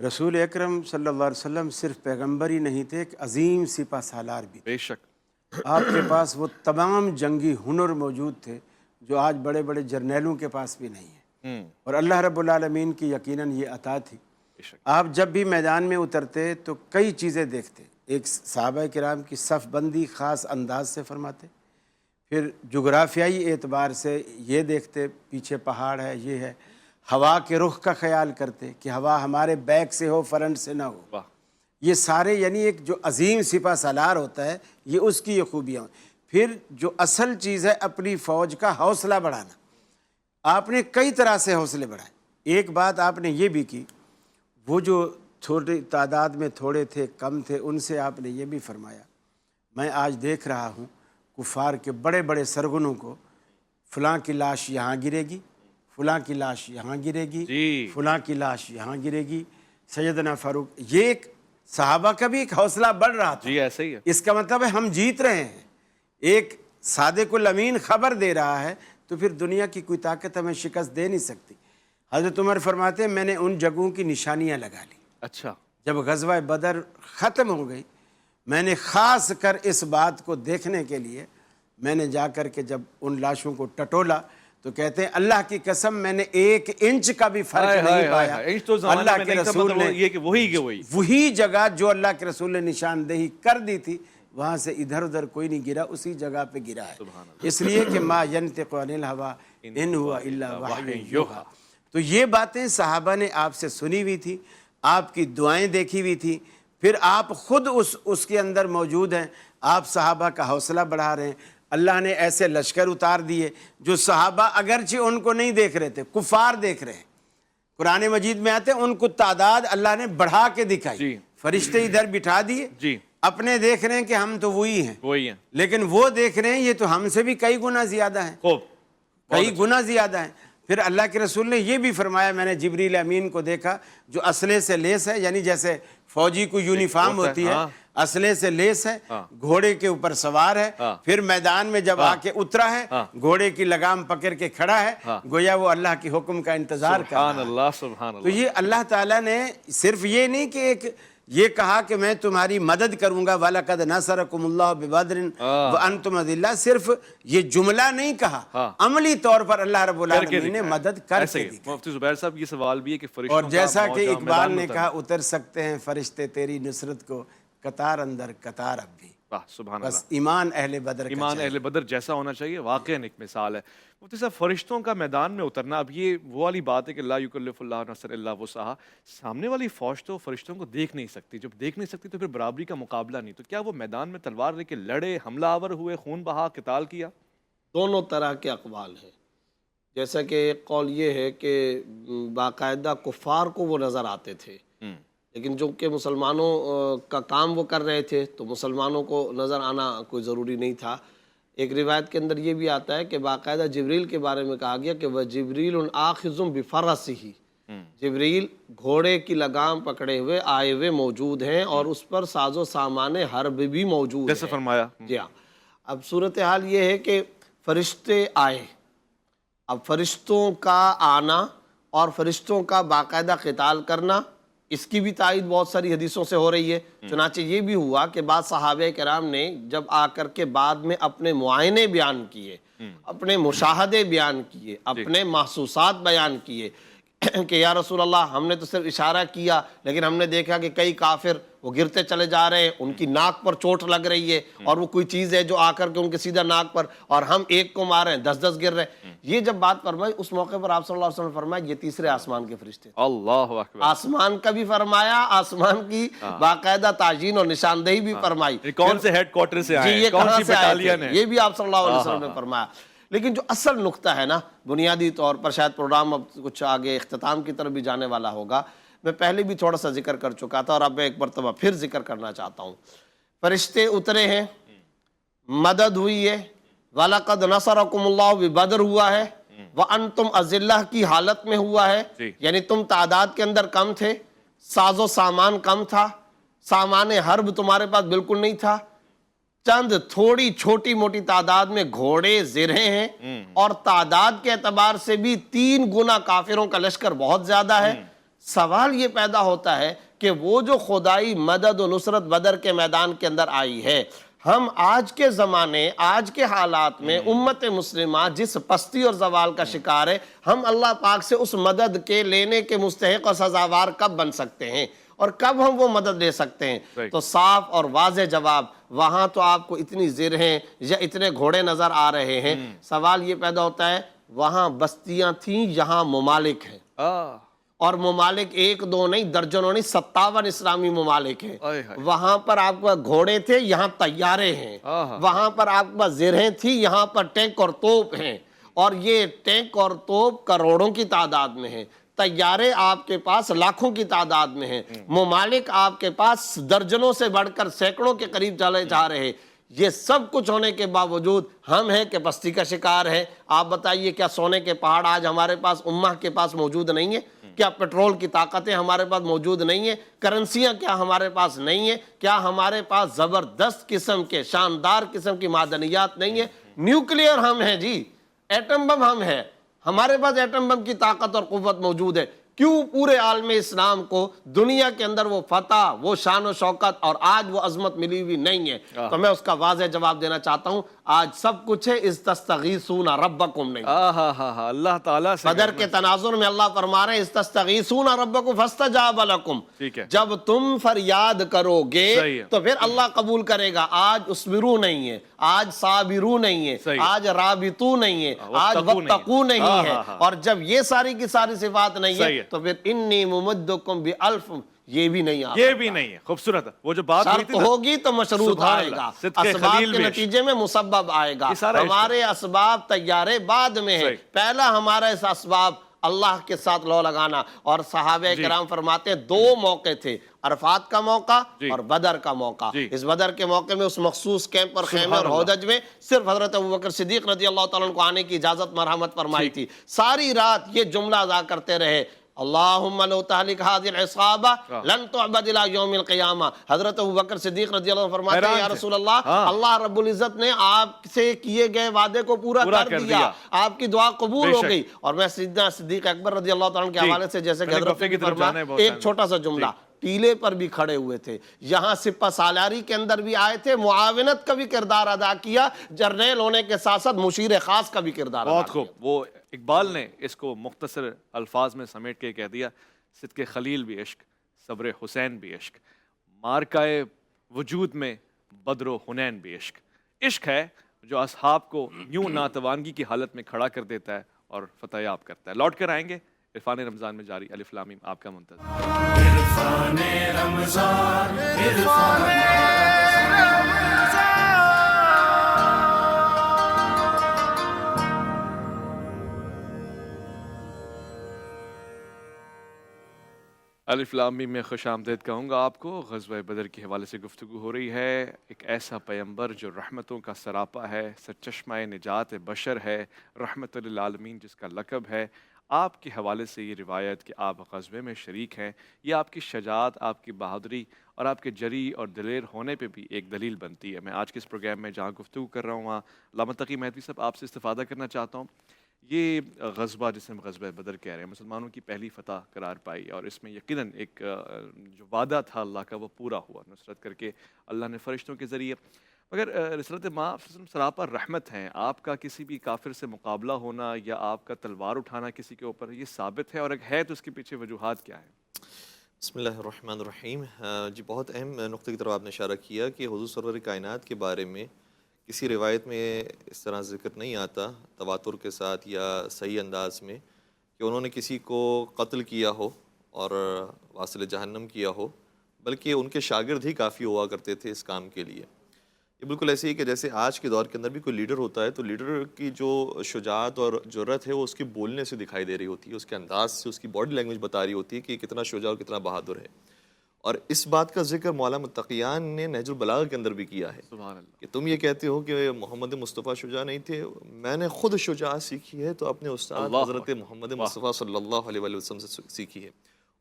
رسول اکرم صلی اللہ علیہ وسلم صرف پیغمبر ہی نہیں تھے، ایک عظیم سپہ سالار بھی. بے شک آپ کے پاس وہ تمام جنگی ہنر موجود تھے جو آج بڑے بڑے جرنیلوں کے پاس بھی نہیں ہیں، اور اللہ رب العالمین کی یقیناً یہ عطا تھی. آپ جب بھی میدان میں اترتے تو کئی چیزیں دیکھتے. ایک صحابہ کرام کی صف بندی خاص انداز سے فرماتے، پھر جغرافیائی اعتبار سے یہ دیکھتے پیچھے پہاڑ ہے، یہ ہے. ہوا کے رخ کا خیال کرتے کہ ہوا ہمارے بیک سے ہو، فرنٹ سے نہ ہو. یہ سارے یعنی ایک جو عظیم سپہ سالار ہوتا ہے، یہ اس کی یہ خوبیاں. پھر جو اصل چیز ہے اپنی فوج کا حوصلہ بڑھانا. آپ نے کئی طرح سے حوصلے بڑھائے. ایک بات آپ نے یہ بھی کی، وہ جو چھوٹی تعداد میں تھوڑے تھے، کم تھے، ان سے آپ نے یہ بھی فرمایا، میں آج دیکھ رہا ہوں کفار کے بڑے بڑے سرگنوں کو، فلاں کی لاش یہاں گرے گی، فلاں کی لاش یہاں گرے گی، فلاں کی لاش یہاں گرے گی. سیدنا فاروق، یہ ایک صحابہ کا بھی ایک حوصلہ بڑھ رہا تھا. جی ایسے ہی ہے. اس کا مطلب ہے ہم جیت رہے ہیں. ایک صادق الامین خبر دے رہا ہے تو پھر دنیا کی کوئی طاقت ہمیں شکست دے نہیں سکتی. حضرت عمر فرماتے ہیں میں نے ان جگہوں کی نشانیاں لگا لی. اچھا. جب غزوہ بدر ختم ہو گئی، میں نے خاص کر اس بات کو دیکھنے کے لیے میں نے جا کر کے جب ان لاشوں کو ٹٹولا تو کہتے ہیں اللہ کی قسم میں نے 1 انچ کا بھی فرق نہیں پایا. اللہ کے رسول نے وہی جگہ جو اللہ کے رسول نے نشاندہی کر دی تھی، وہاں سے ادھر ادھر کوئی نہیں گرا، اسی جگہ پہ گرا ہے. اس لیے کہ ما ینطق عن الہوی ان ہوا الا وحی یوحی. تو یہ باتیں صحابہ نے آپ سے سنی ہوئی تھی، آپ کی دعائیں دیکھی ہوئی تھی، پھر آپ خود اس کے اندر موجود ہیں. آپ صحابہ کا حوصلہ بڑھا رہے ہیں. اللہ نے ایسے لشکر اتار دیے جو صحابہ اگرچہ ان کو نہیں دیکھ رہے تھے، کفار دیکھ رہے ہیں. قرآن مجید میں آتے ہیں ان کو تعداد اللہ نے بڑھا کے دکھائی. فرشتے ادھر بٹھا دیے، اپنے دیکھ رہے ہیں کہ ہم تو وہی ہیں، لیکن وہ دیکھ رہے ہیں یہ تو ہم سے بھی کئی گنا زیادہ ہیں، کئی گنا زیادہ ہیں. پھر اللہ کے رسول نے یہ بھی فرمایا میں نے جبریل امین کو دیکھا جو اسلحے سے لیس ہے، یعنی جیسے فوجی کو یونیفارم ہوتی ہے، اسلحے سے لیس ہے، گھوڑے کے اوپر سوار ہے. پھر میدان میں جب آ کے اترا ہے، گھوڑے کی لگام پکڑ کے کھڑا ہے، گویا وہ اللہ کے حکم کا انتظار کر رہا ہے. سبحان اللہ سبحان اللہ. تو یہ اللہ تعالیٰ نے صرف یہ نہیں کہ ایک یہ کہا کہ میں تمہاری مدد کروں گا، وَلَقَدْ نَصَرَكُمُ اللَّهُ بِبَدْرٍ وَأَنْتُمْ أَذِلَّةٌ، صرف یہ جملہ نہیں کہا، عملی طور پر اللہ رب العالمین نے مدد کر کے دی. مفتی زبیر صاحب یہ سوال بھی ہے کہ فرشتوں اور جیسا کہ اقبال نے کہا اتر سکتے ہیں فرشتے تیری نصرت کو قطار اندر قطار اب بھی. سبحان بس ایمان اہل بدر کا ایمان اہل بدر جیسا ہونا چاہیے. واقعا ایک مثال ہے. مفتی صاحب فرشتوں کا میدان میں اترنا، اب یہ وہ والی بات ہے کہ لا یکلف اللہ نفسا الا وسعہا. سامنے والی فوج تو فرشتوں کو دیکھ نہیں سکتی، جب دیکھ نہیں سکتی تو پھر برابری کا مقابلہ نہیں. تو کیا وہ میدان میں تلوار لے کے لڑے، حملہ آور ہوئے، خون بہا، قتال کیا؟ دونوں طرح کے اقوال ہیں. جیسا کہ ایک قول یہ ہے کہ باقاعدہ کفار کو وہ نظر آتے تھے، لیکن جو کہ مسلمانوں کا کام وہ کر رہے تھے تو مسلمانوں کو نظر آنا کوئی ضروری نہیں تھا. ایک روایت کے اندر یہ بھی آتا ہے کہ باقاعدہ جبریل کے بارے میں کہا گیا کہ وہ جبریل آخذ بفرسہ، جبریل گھوڑے کی لگام پکڑے ہوئے آئے ہوئے موجود ہیں اور اس پر ساز و سامان حرب بھی موجود ہے. جیسے فرمایا. جی ہاں. اب صورتحال یہ ہے کہ فرشتے آئے، اب فرشتوں کا آنا اور فرشتوں کا باقاعدہ قتال کرنا اس کی بھی تائید بہت ساری حدیثوں سے ہو رہی ہے. چنانچہ یہ بھی ہوا کہ بعض صحابہ کرام نے جب آ کر کے بعد میں اپنے معائنے بیان کیے, اپنے مشاہدے بیان کیے, اپنے محسوسات بیان کیے کہ یا رسول اللہ ہم نے تو صرف اشارہ کیا لیکن ہم نے دیکھا کہ کئی کافر وہ گرتے چلے جا رہے ہیں, ان کی ناک پر چوٹ لگ رہی ہے اور وہ کوئی چیز ہے جو آ کر کے ان کے سیدھا ناک پر, اور ہم ایک کو مار رہے ہیں 10 گر رہے ہیں. یہ جب بات فرمائی اس موقع پر آپ صلی اللہ علیہ وسلم نے فرمایا یہ تیسرے آسمان کے فرشتے تھے. اللہ اکبر. آسمان کا بھی فرمایا, آسمان کی باقاعدہ تعیین اور نشاندہی بھی فرمائی. کون سے ہیڈ کوارٹر سے آئے ہیں, کون کون سی سے آئے بٹالین تھے, ہے, یہ بھی آپ صلی اللہ علیہ وسلم نے فرمایا. لیکن جو اصل نقطہ ہے نا, بنیادی طور پر شاید پروگرام اب کچھ آگے اختتام کی طرف بھی جانے والا ہوگا, میں پہلے بھی تھوڑا سا ذکر کر چکا تھا اور اب میں ایک مرتبہ پھر ذکر کرنا چاہتا ہوں. فرشتے اترے ہیں, مدد ہوئی ہے, وَلَقَدْ نَصَرَكُمُ اللَّهُ بِبَدْرٍ ہوا ہے, وَأَنْتُمْ أَذِلَّةٌ کی حالت میں ہوا ہے, یعنی تم تعداد کے اندر کم تھے, ساز و سامان کم تھا, سامان حرب تمہارے پاس بالکل نہیں تھا, چند تھوڑی چھوٹی موٹی تعداد میں گھوڑے زرہیں ہیں, اور تعداد کے اعتبار سے بھی 3 گنا کافروں کا لشکر بہت زیادہ ہے. سوال یہ پیدا ہوتا ہے کہ وہ جو خدائی مدد و نصرت بدر کے میدان کے اندر آئی ہے, ہم آج کے زمانے, آج کے حالات میں امت مسلمہ جس پستی اور زوال کا شکار ہے, ہم اللہ پاک سے اس مدد کے لینے کے مستحق اور سزاوار کب بن سکتے ہیں اور کب ہم وہ مدد لے سکتے ہیں؟ تو صاف اور واضح جواب, وہاں تو آپ کو اتنی زرہیں یا اتنے گھوڑے نظر آ رہے ہیں. سوال یہ پیدا ہوتا ہے, وہاں بستیاں تھیں, یہاں ممالک ہیں, اور ممالک ایک دو نہیں, درجنوں نہیں, 57 اسلامی ممالک ہیں. وہاں پر آپ کے گھوڑے تھے, یہاں طیارے ہیں. وہاں پر آپ کے پاس زرہیں تھی, یہاں پر ٹینک اور توپ ہیں, اور یہ ٹینک اور توپ کروڑوں کی تعداد میں ہیں, طیارے آپ کے پاس لاکھوں کی تعداد میں ہیں, ممالک آپ کے پاس درجنوں سے بڑھ کر سینکڑوں کے قریب چلے جا رہے ہیں. یہ سب کچھ ہونے کے باوجود ہم ہیں کہ پستی کا شکار ہے. آپ بتائیے, کیا سونے کے پہاڑ آج ہمارے پاس امہ کے پاس موجود نہیں ہیں؟ کیا پیٹرول کی طاقتیں ہمارے پاس موجود نہیں ہیں؟ کرنسیاں کیا ہمارے پاس نہیں ہیں؟ کیا ہمارے پاس زبردست قسم کے, شاندار قسم کی معدنیات نہیں ہیں؟ نیوکلیئر ہم ہیں جی, ایٹم بم ہم ہیں, ہمارے پاس ایٹم بم کی طاقت اور قوت موجود ہے. کیوں پورے عالم اسلام کو دنیا کے اندر وہ فتح, وہ شان و شوکت اور آج وہ عظمت ملی ہوئی نہیں ہے؟ تو میں اس کا واضح جواب دینا چاہتا ہوں, آج سب کچھ ہے, اذ تستغیثون ربکم نہیں. اللہ تعالیٰ سے بدر کے تناظر میں اللہ فرما رہے ہیں, اذ تستغیثون ربکم فاستجاب لکم, جب تم فریاد کرو گے تو پھر اللہ قبول کرے گا. آج اصبرو نہیں ہے, آج صابرو نہیں ہے, آج رابطو نہیں ہے, آج واتقو نہیں ہے, اور جب یہ ساری کی ساری صفات نہیں ہے تو پھر انی ممدکم بِأَلْفٍ یہ بھی نہیں آتا. یہ بھی نہیں ہے. خوبصورت ہے وہ جو بات ہوئی تھی شرط ہوگی تو مشروط آئے گا, اسباب کے نتیجے میں مسبب آئے گا. ہمارے اسباب طیارے بعد میں ہیں, پہلا ہمارا اس اسباب اللہ کے ساتھ لو لگانا. اور صحابہ کرام فرماتے ہیں 2 موقع تھے, عرفات کا موقع اور بدر کا موقع. اس بدر کے موقع میں اس مخصوص کیمپ اور خیمے اور ہودج میں صرف حضرت ابوبکر صدیق رضی اللہ تعالیٰ عنہ کو آنے کی اجازت مرحمت فرمائی تھی. ساری رات یہ جملہ ادا کرتے رہے, اللہم لو تہلک هذه العصابہ لن تعبد الى یوم القیامہ. حضرت ابوبکر صدیق رضی اللہ عنہ فرماتے ہیں, یا رسول اللہ, اللہ رب العزت نے آپ سے کیے گئے وعدے کو پورا کر دیا, آپ کی دعا قبول ہو گئی. اور میں سیدنا صدیق اکبر رضی اللہ تعالیٰ عنہ کے حوالے سے جیسے کہ حضرت نے فرمایا, ایک چھوٹا سا جملہ, ٹیلے پر بھی کھڑے ہوئے تھے, یہاں سپہ سالاری کے اندر بھی آئے تھے, معاونت کا بھی کردار ادا کیا, جرنیل ہونے کے ساتھ ساتھ مشیر خاص کا بھی کردار ادا کیا. بہت خوب. وہ اقبال نے اس کو مختصر الفاظ میں سمیٹ کے کہہ دیا, صدق خلیل بھی عشق, صبر حسین بھی عشق, مارکائے وجود میں بدر و حنین بھی عشق. عشق ہے جو اصحاب کو یوں ناتوانگی کی حالت میں کھڑا کر دیتا ہے اور فتح یاب کرتا ہے. لوٹ کر آئیں گے عرفان رمضان میں جاری الف لام میم آپ کا منتظر. عرفان رمضان, عرفان الف لام میم میں خوش آمدید کہوں گا آپ کو. غزوہ بدر کے حوالے سے گفتگو ہو رہی ہے. ایک ایسا پیمبر جو رحمتوں کا سراپا ہے, سرچشمہ نجات بشر ہے, رحمت للعالمین جس کا لقب ہے. آپ کے حوالے سے یہ روایت کہ آپ غزوے میں شریک ہیں, یہ آپ کی شجاعت, آپ کی بہادری اور آپ کے جری اور دلیر ہونے پہ بھی ایک دلیل بنتی ہے. میں آج کے اس پروگرام میں جہاں گفتگو کر رہا ہوں وہاں علامہ تقی مہدوی صاحب آپ سے استفادہ کرنا چاہتا ہوں یہ غزوہ جسے ہم غزوہ بدر کہہ رہے ہیں مسلمانوں کی پہلی فتح قرار پائی اور اس میں یقیناً ایک جو وعدہ تھا اللہ کا وہ پورا ہوا نصرت کر کے اللہ نے فرشتوں کے ذریعے. مگر رسالت ماں سراپا رحمت ہیں. آپ کا کسی بھی کافر سے مقابلہ ہونا یا آپ کا تلوار اٹھانا کسی کے اوپر یہ ثابت ہے اور اگر ہے تو اس کے پیچھے وجوہات کیا ہیں؟ بسم اللہ الرحمن الرحیم. جی بہت اہم نقطے کی طرف آپ نے اشارہ کیا کہ حضور سرور کائنات کے بارے میں کسی روایت میں اس طرح ذکر نہیں آتا تواتر کے ساتھ یا صحیح انداز میں کہ انہوں نے کسی کو قتل کیا ہو اور واصل جہنم کیا ہو، بلکہ ان کے شاگرد ہی کافی ہوا کرتے تھے اس کام کے لیے. یہ بالکل ایسے ہی کہ جیسے آج کے دور کے اندر بھی کوئی لیڈر ہوتا ہے تو لیڈر کی جو شجاعت اور جرأت ہے وہ اس کے بولنے سے دکھائی دے رہی ہوتی ہے، اس کے انداز سے، اس کی باڈی لینگویج بتا رہی ہوتی ہے کہ کتنا شجاع اور کتنا بہادر ہے. اور اس بات کا ذکر مولانا متقیان نے نہج البلاغہ کے اندر بھی کیا ہے سبحان اللہ. کہ تم یہ کہتے ہو کہ محمد مصطفیٰ شجاع نہیں تھے، میں نے خود شجاعت سیکھی ہے تو اپنے استاد حضرت محمد مصطفیٰ صلی اللہ علیہ وآلہ وسلم سے سیکھی ہے.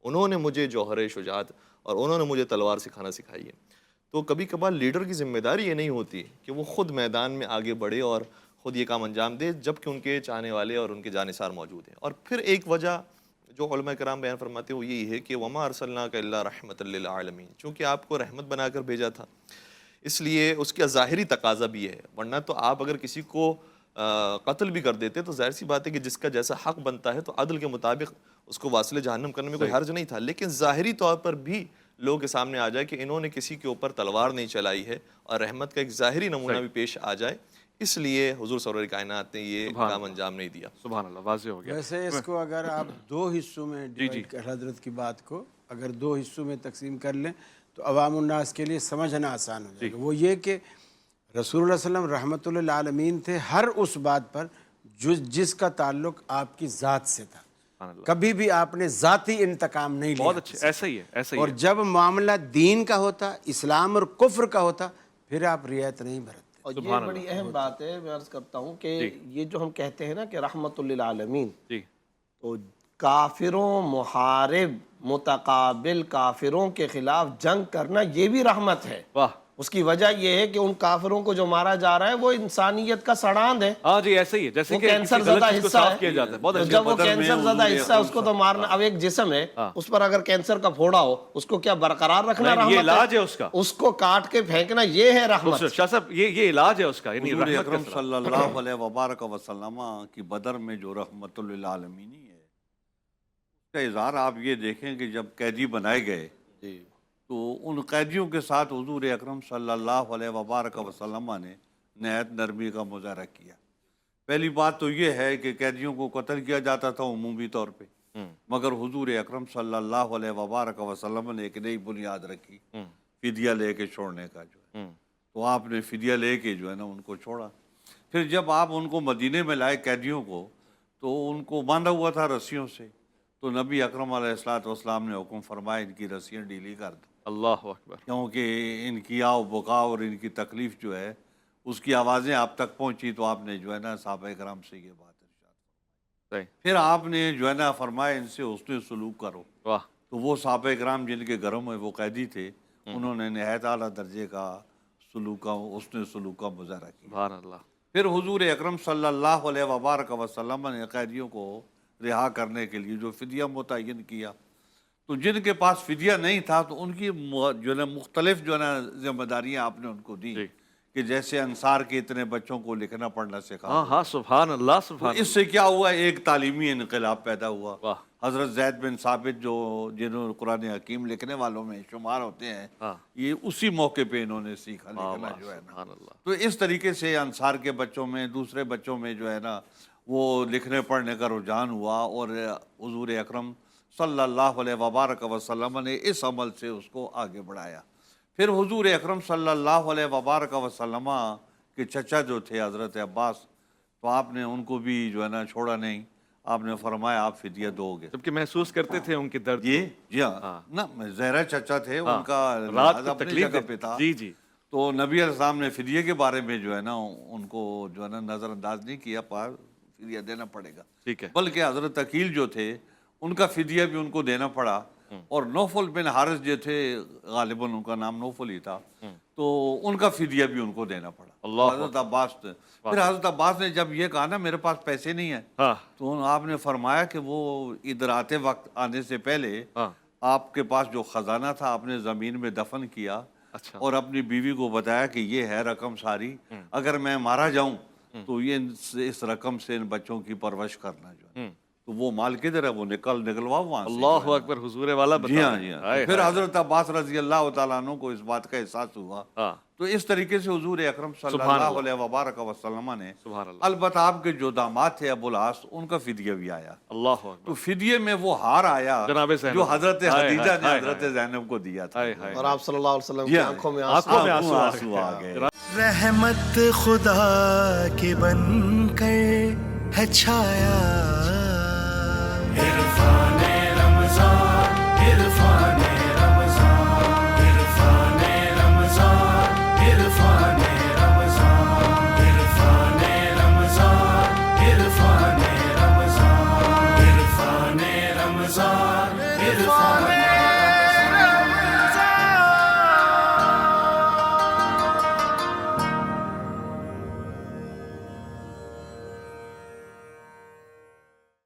انہوں نے مجھے جوہر شجاعت اور انہوں نے مجھے تلوار سکھانا سکھائی ہے. تو کبھی کبھار لیڈر کی ذمہ داری یہ نہیں ہوتی کہ وہ خود میدان میں آگے بڑھے اور خود یہ کام انجام دے جبکہ ان کے چاہنے والے اور ان کے جانثار موجود ہیں. اور پھر ایک وجہ جو علماء کرام بیان فرماتے ہیں وہ یہی ہے کہ وما ارسلناک الا رحمۃ للعالمین، چونکہ آپ کو رحمت بنا کر بھیجا تھا اس لیے اس کا ظاہری تقاضا بھی ہے. ورنہ تو آپ اگر کسی کو قتل بھی کر دیتے تو ظاہر سی بات ہے کہ جس کا جیسا حق بنتا ہے تو عدل کے مطابق اس کو واصل جہنم کرنے میں کوئی حرج نہیں تھا. لیکن ظاہری طور پر بھی لوگوں کے سامنے آ جائے کہ انہوں نے کسی کے اوپر تلوار نہیں چلائی ہے اور رحمت کا ایک ظاہری نمونہ بھی پیش آ جائے، اس لیے حضور سرور کائنات نے یہ کام انجام نہیں دیا. سبحان اللہ، واضح ہو گیا. ویسے اس کو اگر آپ دو حصوں میں حضرت کی بات کو اگر دو حصوں میں تقسیم کر لیں تو عوام الناس کے لیے سمجھنا آسان ہو جائے گا. وہ یہ کہ رسول اللہ صلی اللہ علیہ وسلم رحمۃ للعالمین تھے ہر اس بات پر جس کا تعلق آپ کی ذات سے تھا. کبھی بھی آپ نے ذاتی انتقام نہیں لیا. بہت اچھے، ایسا ہی ہے، ایسا ہی ہے. اور جب معاملہ دین کا ہوتا، اسلام اور کفر کا ہوتا، پھر آپ رعایت نہیں برتتے. اور یہ بڑی اہم بات ہے، میں عرض کرتا ہوں کہ یہ جو ہم کہتے ہیں نا کہ رحمت للعالمین، تو کافروں، محارب، متقابل کافروں کے خلاف جنگ کرنا یہ بھی رحمت ہے. واہ. اس کی وجہ یہ ہے کہ ان کافروں کو جو مارا جا رہا ہے وہ انسانیت کا سڑاند ہے. ہاں جی ایسا ہی ہے، جیسے کہ کینسر زدہ حصہ ہے، جب وہ کینسر زدہ حصہ اس کو تو مارنا. اب ایک جسم ہے اس پر اگر کینسر کا پھوڑا ہو اس کو کیا برقرار رکھنا رحمت ہے؟ یہ علاج ہے اس کا، اس کو کاٹ کے پھینکنا یہ ہے رحمت. شاہ صاحب یہ علاج ہے اس کا. یعنی حضور اکرم صلی اللہ علیہ وبارک وسلم کی بدر میں جو رحمت للعالمین ہے اس کا اظہار آپ یہ دیکھیں کہ جب قیدی بنائے گئے تو ان قیدیوں کے ساتھ حضور اکرم صلی اللہ علیہ وبارک وسلم نے نہایت نرمی کا مظاہرہ کیا. پہلی بات تو یہ ہے کہ قیدیوں کو قتل کیا جاتا تھا عمومی طور پہ، مگر حضور اکرم صلی اللہ علیہ وبارک وسلم نے ایک نئی بنیاد رکھی فدیہ لے کے چھوڑنے کا جو ہے. تو آپ نے فدیہ لے کے جو ہے نا ان کو چھوڑا. پھر جب آپ ان کو مدینے میں لائے قیدیوں کو تو ان کو باندھا ہوا تھا رسیوں سے، تو نبی اکرم علیہ الصلوۃ والسلام نے حکم فرمایا ان کی رسیاں ڈھیلی کر دو. اللہ اکبر. کیونکہ ان کی آو بقا اور ان کی تکلیف جو ہے اس کی آوازیں آپ تک پہنچی تو آپ نے جو ہے نا صحابہ کرام سے یہ بات ارشاد. پھر آپ نے جو ہے نا فرمایا ان سے حسن سلوک کرو. تو وہ صحابہ کرام جن کے گھروں میں وہ قیدی تھے انہوں نے نہایت اعلیٰ درجے کا سلوک کا حسن سلوک کا مظاہرہ کیا. سبحان اللہ. پھر حضور اکرم صلی اللہ علیہ وبارک وسلم نے قیدیوں کو رہا کرنے کے لیے جو فدیہ متعین کیا، تو جن کے پاس فدیہ نہیں تھا تو ان کی جو ہے نا مختلف جو ہے نا ذمہ داریاں آپ نے ان کو دی کہ جیسے انصار کے اتنے بچوں کو لکھنا پڑھنا سکھا. ہاں سبحان اللہ سبحان اللہ. اس سے کیا ہوا، ایک تعلیمی انقلاب پیدا ہوا. حضرت زید بن ثابت جو جنہوں نے قرآن حکیم لکھنے والوں میں شمار ہوتے ہیں، یہ اسی موقع پہ انہوں نے سیکھا لکھنا جو ہے نا. تو اس طریقے سے انصار کے بچوں میں دوسرے بچوں میں جو ہے نا وہ لکھنے پڑھنے کا رجحان ہوا اور حضور اکرم صلی اللہ علیہ وبارک وسلم نے اس عمل سے اس کو آگے بڑھایا. پھر حضور اکرم صلی اللہ علیہ وبارک وسلم کے چچا جو تھے حضرت عباس، تو آپ نے ان کو بھی جو ہے نا چھوڑا نہیں، آپ نے فرمایا آپ فدیہ دو گے. جبکہ محسوس کرتے تھے ان کے درد. جی ہاں نا، زہرا چچا تھے، ان کا اپنی جگہ پہ تھا. جی تو نبی علیہ السلام نے فدیہ کے بارے میں جو ہے نا ان کو جو ہے نا نظر انداز نہیں کیا، فدیہ دینا پڑے گا. ٹھیک ہے. بلکہ حضرت عقیل جو تھے ان کا فدیہ بھی ان کو دینا پڑا، اور نوفل بن حارث جو تھے غالباً ان کا نام نوفل ہی تھا، تو ان کا فدیہ بھی ان کو دینا پڑا. اللہ حضرت عباس نے پھر حضرت عباس نے جب یہ کہا نا میرے پاس پیسے نہیں ہیں ہاں تو آپ نے فرمایا کہ وہ ادھر آتے وقت آنے سے پہلے ہاں آپ کے پاس جو خزانہ تھا آپ نے زمین میں دفن کیا اچھا اور اپنی بیوی کو بتایا کہ یہ ہے رقم ساری اگر میں مارا جاؤں تو یہ اس رقم سے ان بچوں کی پرورش کرنا جو ہے تو وہ مال کدھر ہے وہ نکلواؤ وہاں سے اللہ اکبر حضور والا بتا جی ہاں رہے جی ہیں۔ ہاں ہائے پھر ہائے۔ حضرت عباس رضی اللہ تعالیٰ عنہ کو اس بات کا احساس ہوا ہاں تو اس طریقے سے حضور اکرم صلی سبحان اللہ اللہ۔ علیہ وبارک وسلم نے سبحان اللہ البتہ آپ کے جو داماد تھے ابو العاص ان کا فدیہ بھی آیا اللہ تو اکبر فدیے میں وہ ہار آیا جناب زینب جو حضرت ہائے ہائے خدیجہ نے ہائے حضرت ہائے زینب کو دیا تھا ہائے ہائے اور آپ صلی اللہ علیہ وسلم جی کی ہاں۔ آنکھوں میں آنکھوں میں آنسو آنسو آ گئے رحمت خدا کے بن کر ہے چھایا عرفان رمضان عرفان رمضان عرفان رمضان عرفان رمضان عرفان رمضان عرفان رمضان عرفان رمضان عرفان